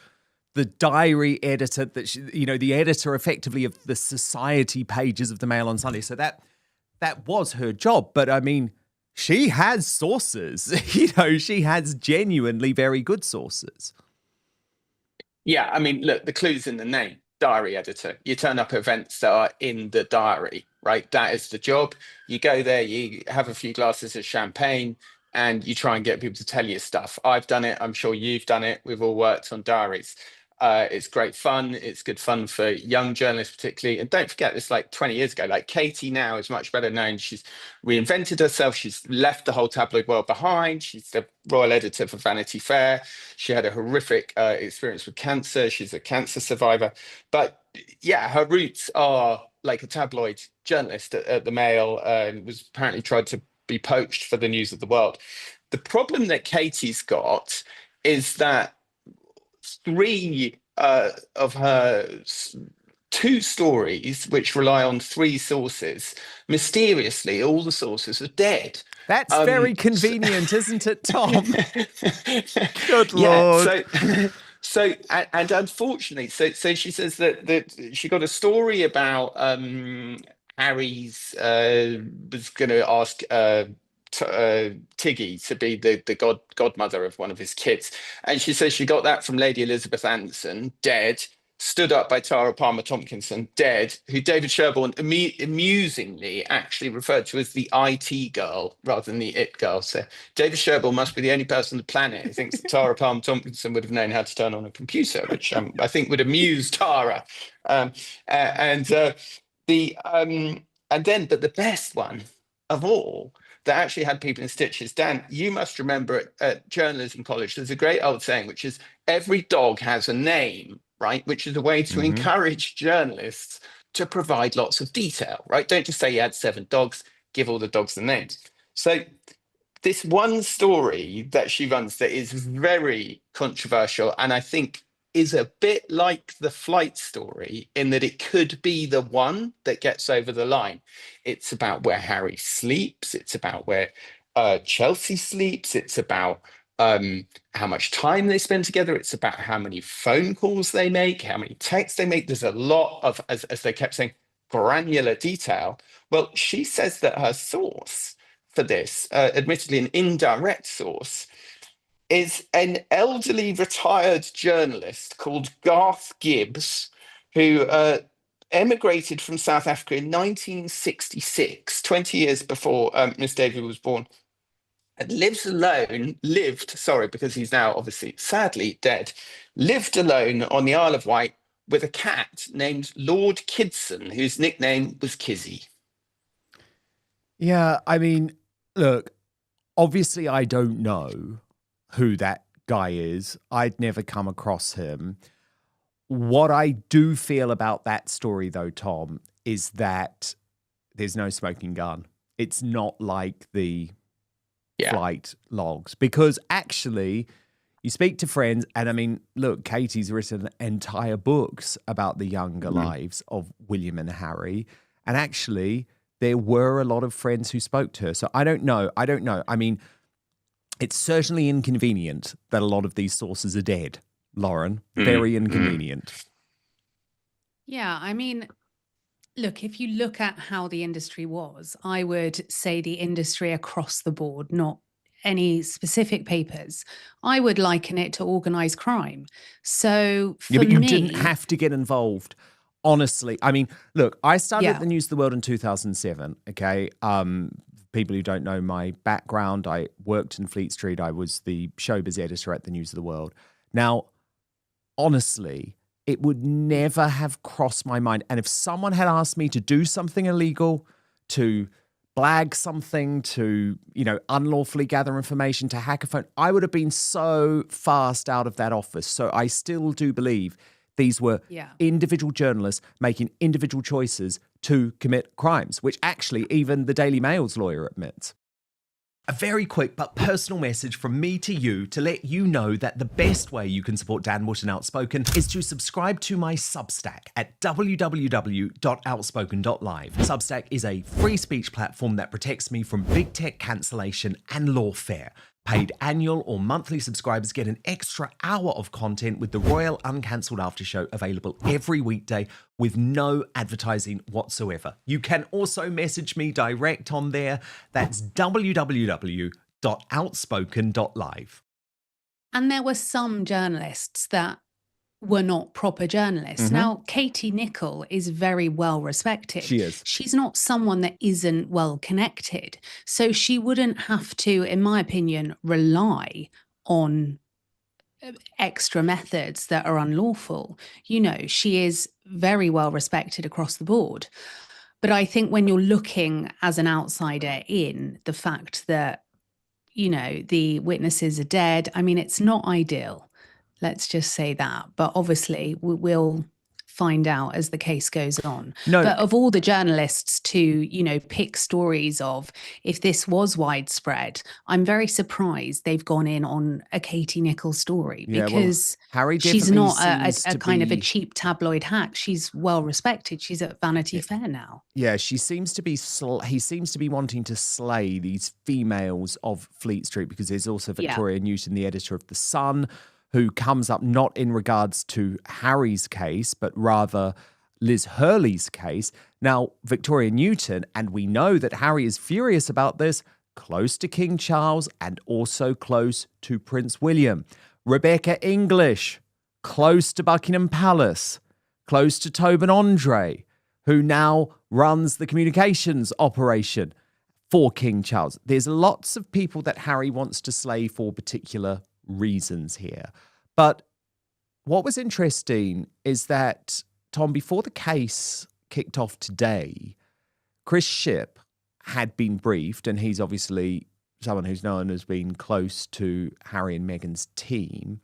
the diary editor, the editor effectively of the society pages of the Mail on Sunday. So that was her job. But I mean, she has sources. She has genuinely very good sources. Yeah, I mean, look, the clue's in the name, diary editor. You turn up at events that are in the diary, right? That is the job. You go there, you have a few glasses of champagne, and you try and get people to tell you stuff. I've done it. I'm sure you've done it. We've all worked on diaries. It's great fun. It's good fun for young journalists, particularly. And don't forget, this like 20 years ago. Like Katie now is much better known. She's reinvented herself. She's left the whole tabloid world behind. She's the royal editor for Vanity Fair. She had a horrific experience with cancer. She's a cancer survivor. But yeah, her roots are like a tabloid journalist at the Mail. Was apparently tried to be poached for the News of the World. The problem that Katie's got is that three of her two stories, which rely on three sources, mysteriously, all the sources are dead. That's very convenient, isn't it, Tom? Good Lord. Yeah, so and unfortunately, so she says that she got a story about Harry's was going to ask Tiggy to be the godmother of one of his kids, and she says she got that from Lady Elizabeth Anderson, dead. Stood up by Tara Palmer Tompkinson, dead, who David Sherborne amusingly actually referred to as the IT girl rather than the it girl. So David Sherborne must be the only person on the planet who thinks that Tara Palmer Tompkinson would have known how to turn on a computer, which I think would amuse Tara. But the best one of all that actually had people in stitches. Dan, you must remember at journalism college, there's a great old saying, which is every dog has a name, right? Which is a way to encourage journalists to provide lots of detail, right? Don't just say you had 7 dogs, give all the dogs the names. So this one story that she runs that is very controversial, and I think is a bit like the flight story in that it could be the one that gets over the line. It's about where Harry sleeps. It's about where Chelsea sleeps. It's about how much time they spend together. It's about how many phone calls they make, how many texts they make. There's a lot of, as they kept saying, granular detail. Well, she says that her source for this, admittedly an indirect source, is an elderly retired journalist called Garth Gibbs, who emigrated from South Africa in 1966, 20 years before Miss David was born, and because he's now obviously sadly dead, lived alone on the Isle of Wight with a cat named Lord Kidson, whose nickname was Kizzy. Yeah, I mean, look, obviously I don't know who that guy is. I'd never come across him. What I do feel about that story, though, Tom, is that there's no smoking gun. It's not like the flight logs, because actually you speak to friends, and I mean, look, Katie's written entire books about the younger lives of William and Harry, and actually there were a lot of friends who spoke to her. So I don't know. I mean, it's certainly inconvenient that a lot of these sources are dead, Lauren. Very inconvenient. Yeah, I mean, look, if you look at how the industry was, I would say the industry across the board, not any specific papers. I would liken it to organized crime. So for but you me, didn't have to get involved. Honestly, I mean, look, I started at the News of the World in 2007, okay? People who don't know my background, I worked in Fleet Street. I was the showbiz editor at the News of the World. Now, honestly, It would never have crossed my mind. And if someone had asked me to do something illegal, to blag something, to, unlawfully gather information, to hack a phone, I would have been so fast out of that office. So I still do believe these were individual journalists making individual choices to commit crimes, which actually even the Daily Mail's lawyer admits. A very quick but personal message from me to you to let you know that the best way you can support Dan Wootton Outspoken is to subscribe to my Substack at www.outspoken.live. Substack is a free speech platform that protects me from big tech cancellation and lawfare. Paid annual or monthly subscribers get an extra hour of content with the Royal Uncancelled After Show available every weekday with no advertising whatsoever. You can also message me direct on there. That's www.outspoken.live. And there were some journalists that were not proper journalists. Mm-hmm. Now, Katie Nicholl is very well respected. She is. She's not someone that isn't well connected. So she wouldn't have to, in my opinion, rely on extra methods that are unlawful. She is very well respected across the board. But I think when you're looking as an outsider in, the fact that, the witnesses are dead, I mean, it's not ideal. Let's just say that. But obviously, we'll find out as the case goes on. No. But of all the journalists to, pick stories of, if this was widespread, I'm very surprised they've gone in on a Katie Nicholl story, because Harry she's not seems a to kind of a be- cheap tabloid hack. She's well respected. She's at Vanity Fair now. Yeah, he seems to be wanting to slay these females of Fleet Street, because there's also Victoria Newton, the editor of The Sun, who comes up not in regards to Harry's case, but rather Liz Hurley's case. Now, Victoria Newton, and we know that Harry is furious about this, close to King Charles and also close to Prince William. Rebecca English, close to Buckingham Palace, close to Tobin Andre, who now runs the communications operation for King Charles. There's lots of people that Harry wants to slay for particular reasons here. But what was interesting is that, Tom, before the case kicked off today, Chris Shipp had been briefed, and he's obviously someone who's known as being close to Harry and Meghan's team,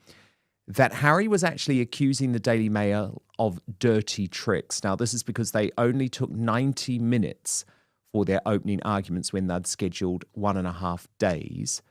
that Harry was actually accusing the Daily Mail of dirty tricks. Now, this is because they only took 90 minutes for their opening arguments when they'd scheduled 1.5 days.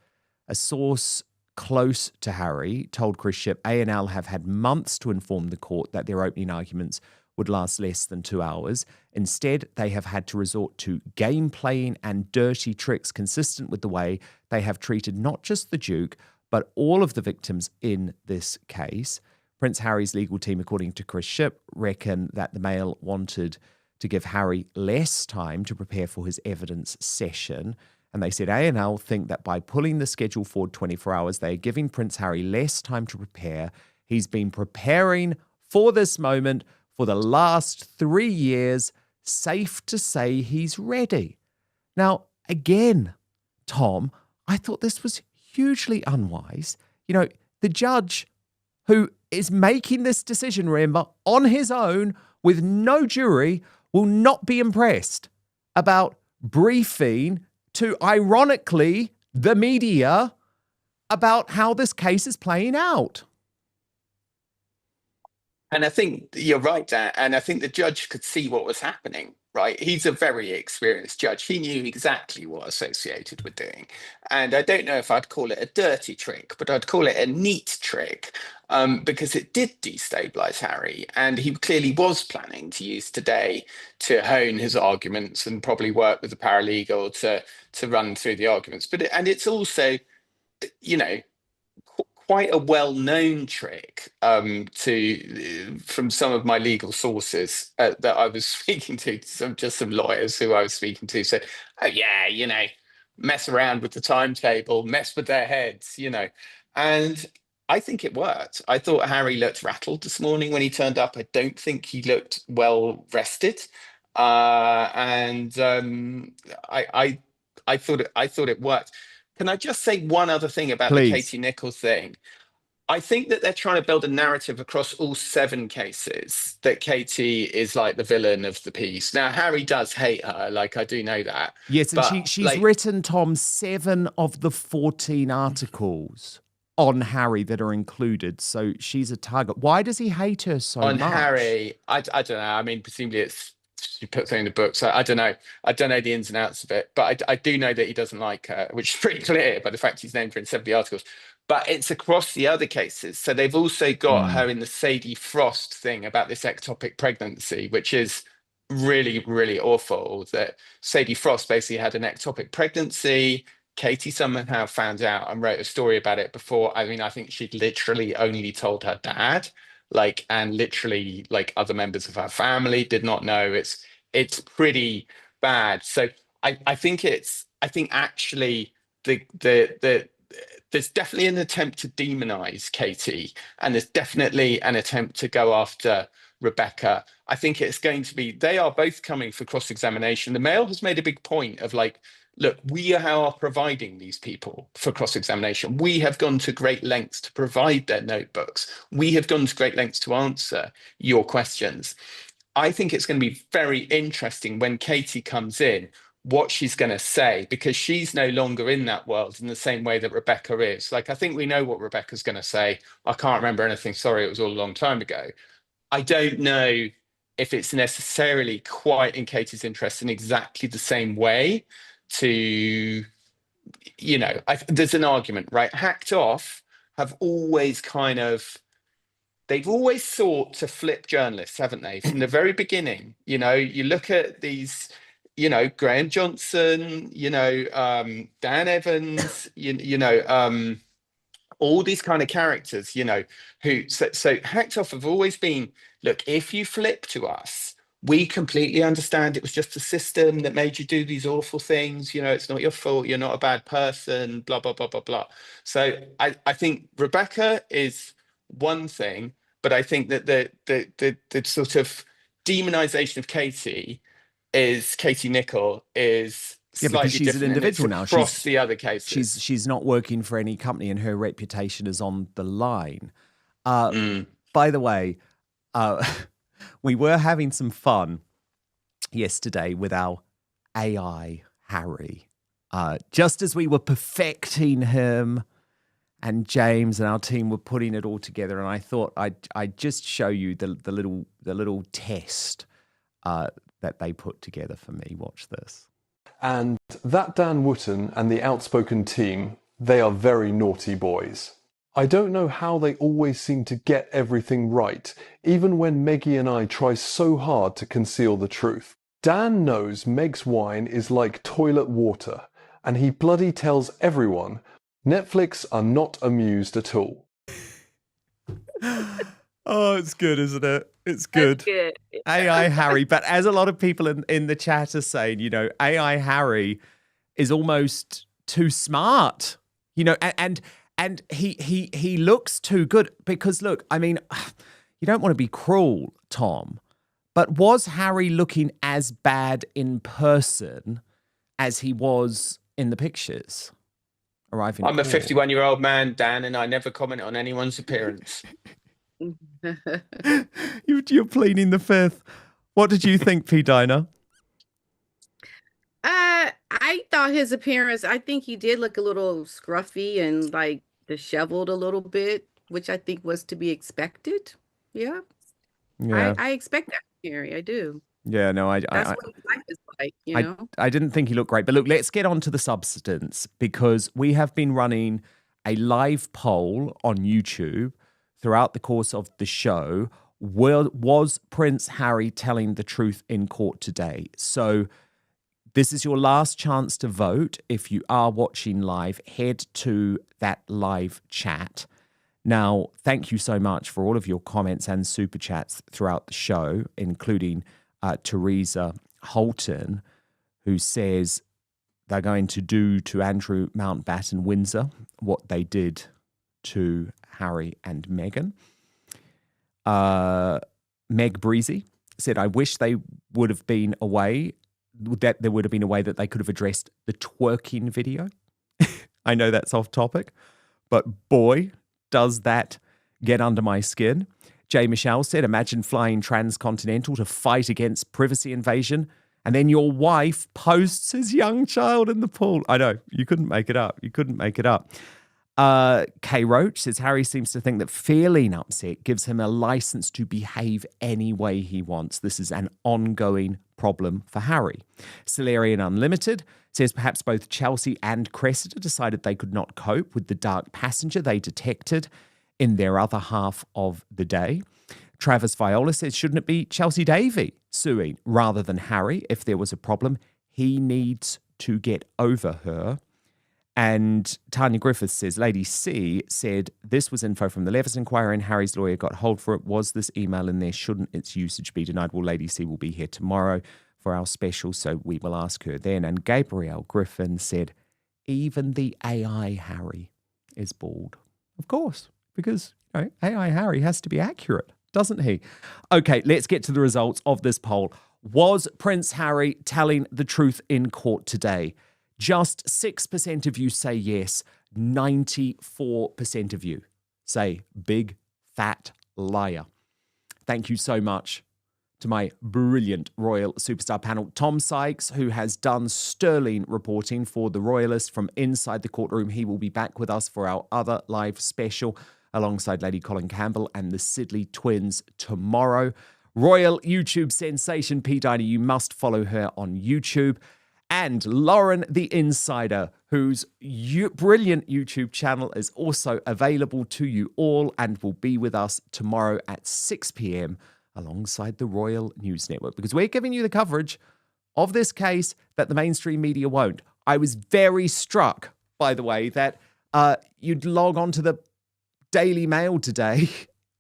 A source close to Harry told Chris Shipp A&L have had months to inform the court that their opening arguments would last less than 2 hours. Instead, they have had to resort to game playing and dirty tricks consistent with the way they have treated not just the Duke, but all of the victims in this case. Prince Harry's legal team, according to Chris Shipp, reckon that the Mail wanted to give Harry less time to prepare for his evidence session. And they said A&L think that by pulling the schedule forward 24 hours, they are giving Prince Harry less time to prepare. He's been preparing for this moment for the last 3 years. Safe to say he's ready. Now, again, Tom, I thought this was hugely unwise. The judge who is making this decision, remember, on his own with no jury, will not be impressed about briefing to, ironically, the media about how this case is playing out. And I think you're right, Dan. And I think the judge could see what was happening, right? He's a very experienced judge. He knew exactly what associated with doing. And I don't know if I'd call it a dirty trick, but I'd call it a neat trick, because it did destabilize Harry. And he clearly was planning to use today to hone his arguments and probably work with the paralegal to run through the arguments. And it's also, quite a well-known trick from some of my legal sources that I was speaking to, some lawyers who I was speaking to said, oh yeah, mess around with the timetable, mess with their heads, and I think it worked. I thought Harry looked rattled this morning when he turned up. I don't think he looked well rested, and I thought it worked. Can I just say one other thing about Please. the Katie Nicholl thing? I think that they're trying to build a narrative across all 7 cases that Katie is like the villain of the piece. Now, Harry does hate her, like I do know that. Yes, and But she's written, Tom, 7 of the 14 articles on Harry that are included. So she's a target. Why does he hate her so on much? Harry, I don't know. I mean, presumably she put something in the book, so I don't know. I don't know the ins and outs of it, but I do know that he doesn't like her, which is pretty clear by the fact he's named her in 70 articles. But it's across the other cases. So they've also got her in the Sadie Frost thing about this ectopic pregnancy, which is really, really awful. That Sadie Frost basically had an ectopic pregnancy. Katie somehow found out and wrote a story about it before. I mean, I think she'd literally only told her dad, like, and literally like other members of her family did not know. It's pretty bad. So I think actually the there's definitely an attempt to demonize Katie, and there's definitely an attempt to go after Rebecca. I think it's going to be, they are both coming for cross-examination. The Mail has made a big point of like, look, we are providing these people for cross-examination. We have gone to great lengths to provide their notebooks. We have gone to great lengths to answer your questions. I think it's going to be very interesting when Katie comes in, what she's going to say, because she's no longer in that world in the same way that Rebecca is. Like, I think we know what Rebecca's going to say. I can't remember anything. Sorry, it was all a long time ago. I don't know if it's necessarily quite in Katie's interest in exactly the same way to, there's an argument, right? Hacked Off have always they've always sought to flip journalists, haven't they? From the very beginning, you look at these, Graham Johnson, Dan Evans, all these kind of characters, who, so Hacked Off have always been, look, if you flip to us, we completely understand it was just a system that made you do these awful things. It's not your fault. You're not a bad person, blah, blah, blah, blah, blah. So I think Rebecca is one thing, but I think that the sort of demonization of Katie Nicholl is slightly because she's different, an individual now. Across the other cases. She's not working for any company, and her reputation is on the line. By the way, we were having some fun yesterday with our AI Harry. Just as we were perfecting him, and James and our team were putting it all together, and I thought I'd just show you the little test that they put together for me. Watch this. And that Dan Wootton and the Outspoken team, they are very naughty boys. I don't know how they always seem to get everything right, even when Meggie and I try so hard to conceal the truth. Dan knows Meg's wine is like toilet water, and he bloody tells everyone Netflix are not amused at all. Oh, it's good, isn't it? It's good. That's good. AI Harry. But as a lot of people in the chat are saying, AI Harry is almost too smart, and he looks too good because, look, I mean, you don't want to be cruel, Tom, but was Harry looking as bad in person as he was in the pictures? I'm a 51-year-old man, Dan, and I never comment on anyone's appearance. You're pleading the fifth. What did you think, P. Dinah? I thought his appearance, I think he did look a little scruffy and like disheveled a little bit, which I think was to be expected. Yeah. I expect that from Harry. I do. Yeah, no, That's what his life is like, I didn't think he looked great. But look, let's get on to the substance, because we have been running a live poll on YouTube throughout the course of the show. Was Prince Harry telling the truth in court today? So this is your last chance to vote. If you are watching live, head to that live chat. Now, thank you so much for all of your comments and super chats throughout the show, including Teresa Holton, who says they're going to do to Andrew Mountbatten Windsor what they did to Harry and Meghan. Meg Breezy said, I wish they would have been away, that there would have been a way that they could have addressed the twerking video. I know that's off topic, but boy, does that get under my skin? Jay Michelle said, imagine flying transcontinental to fight against privacy invasion, and then your wife posts his young child in the pool. I know, you couldn't make it up. You couldn't make it up. Kay Roach says, Harry seems to think that feeling upset gives him a license to behave any way he wants. This is an ongoing problem for Harry. Solarian Unlimited says perhaps both Chelsea and Cressida decided they could not cope with the dark passenger they detected in their other half of the day. Travis Viola says, shouldn't it be Chelsea Davy suing rather than Harry if there was a problem? He needs to get over her. And Tanya Griffiths says, Lady C said, this was info from the Levis Inquiry and Harry's lawyer got hold for it. Was this email in there? Shouldn't its usage be denied? Well, Lady C will be here tomorrow for our special, so we will ask her then. And Gabrielle Griffin said, even the AI Harry is bald. Of course, because AI Harry has to be accurate, doesn't he? Okay, let's get to the results of this poll. Was Prince Harry telling the truth in court today? Just 6% of you say yes. 94% of you say big, fat liar. Thank you so much to my brilliant Royal Superstar panel. Tom Sykes, who has done sterling reporting for The Royalist from inside the courtroom. He will be back with us for our other live special alongside Lady Colin Campbell and the Sidley twins tomorrow. Royal YouTube sensation P. Diner, you must follow her on YouTube. And Lauren the Insider, whose brilliant YouTube channel is also available to you all and will be with us tomorrow at 6 p.m. alongside the Royal News Network, because we're giving you the coverage of this case that the mainstream media won't. I was very struck, by the way, that you'd log on to the Daily Mail today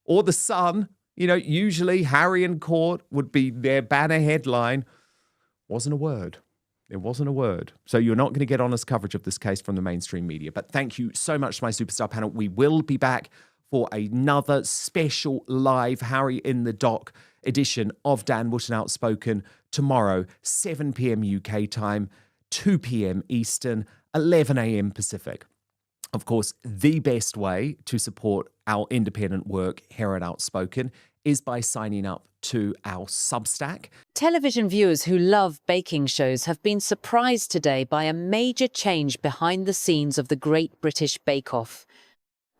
or the Sun. Usually Harry in court would be their banner headline. Wasn't a word. There wasn't a word. So you're not going to get honest coverage of this case from the mainstream media. But thank you so much to my superstar panel. We will be back for another special live Harry in the Dock edition of Dan Wootton Outspoken tomorrow, 7 p.m. UK time, 2 p.m. Eastern, 11 a.m. Pacific. Of course, the best way to support our independent work here at Outspoken is by signing up to our Substack. Television viewers who love baking shows have been surprised today by a major change behind the scenes of the Great British Bake Off.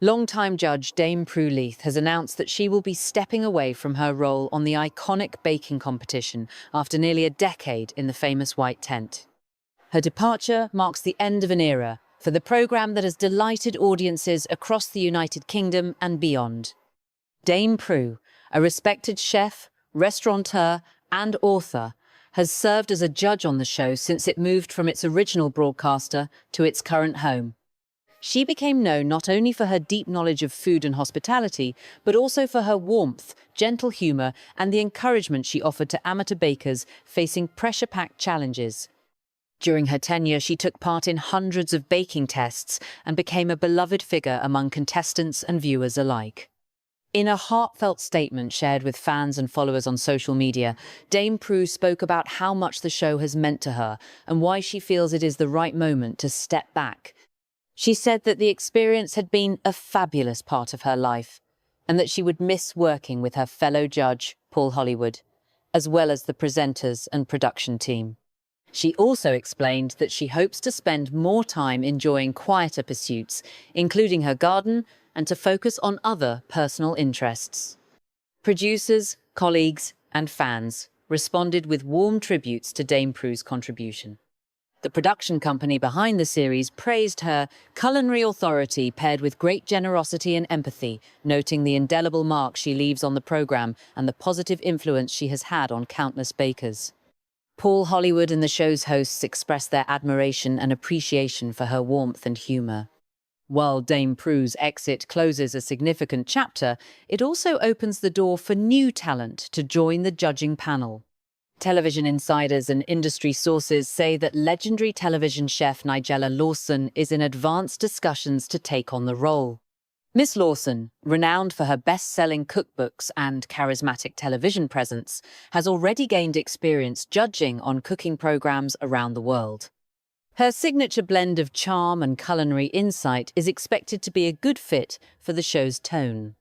Longtime judge Dame Prue Leith has announced that she will be stepping away from her role on the iconic baking competition after nearly a decade in the famous White Tent. Her departure marks the end of an era for the programme that has delighted audiences across the United Kingdom and beyond. Dame Prue, a respected chef, restaurateur and author, has served as a judge on the show since it moved from its original broadcaster to its current home. She became known not only for her deep knowledge of food and hospitality, but also for her warmth, gentle humour and the encouragement she offered to amateur bakers facing pressure-packed challenges. During her tenure, she took part in hundreds of baking tests and became a beloved figure among contestants and viewers alike. In a heartfelt statement shared with fans and followers on social media, Dame Prue spoke about how much the show has meant to her and why she feels it is the right moment to step back. She said that the experience had been a fabulous part of her life and that she would miss working with her fellow judge, Paul Hollywood, as well as the presenters and production team. She also explained that she hopes to spend more time enjoying quieter pursuits, including her garden, and to focus on other personal interests. Producers, colleagues, and fans responded with warm tributes to Dame Prue's contribution. The production company behind the series praised her culinary authority paired with great generosity and empathy, noting the indelible mark she leaves on the programme and the positive influence she has had on countless bakers. Paul Hollywood and the show's hosts expressed their admiration and appreciation for her warmth and humour. While Dame Prue's exit closes a significant chapter, it also opens the door for new talent to join the judging panel. Television insiders and industry sources say that legendary television chef Nigella Lawson is in advanced discussions to take on the role. Miss Lawson, renowned for her best-selling cookbooks and charismatic television presence, has already gained experience judging on cooking programs around the world. Her signature blend of charm and culinary insight is expected to be a good fit for the show's tone.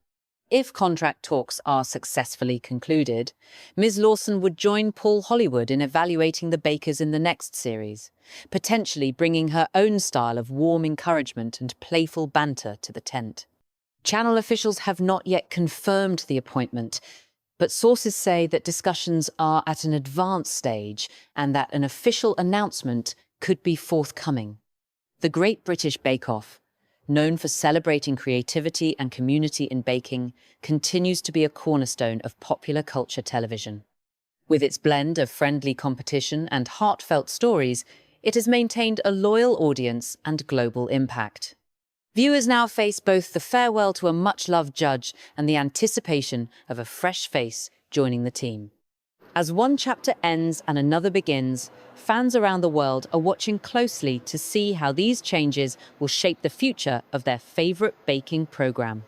If contract talks are successfully concluded, Ms. Lawson would join Paul Hollywood in evaluating the bakers in the next series, potentially bringing her own style of warm encouragement and playful banter to the tent. Channel officials have not yet confirmed the appointment, but sources say that discussions are at an advanced stage and that an official announcement could be forthcoming. The Great British Bake Off, known for celebrating creativity and community in baking, continues to be a cornerstone of popular culture television. With its blend of friendly competition and heartfelt stories, it has maintained a loyal audience and global impact. Viewers now face both the farewell to a much-loved judge and the anticipation of a fresh face joining the team. As one chapter ends and another begins, fans around the world are watching closely to see how these changes will shape the future of their favorite baking program.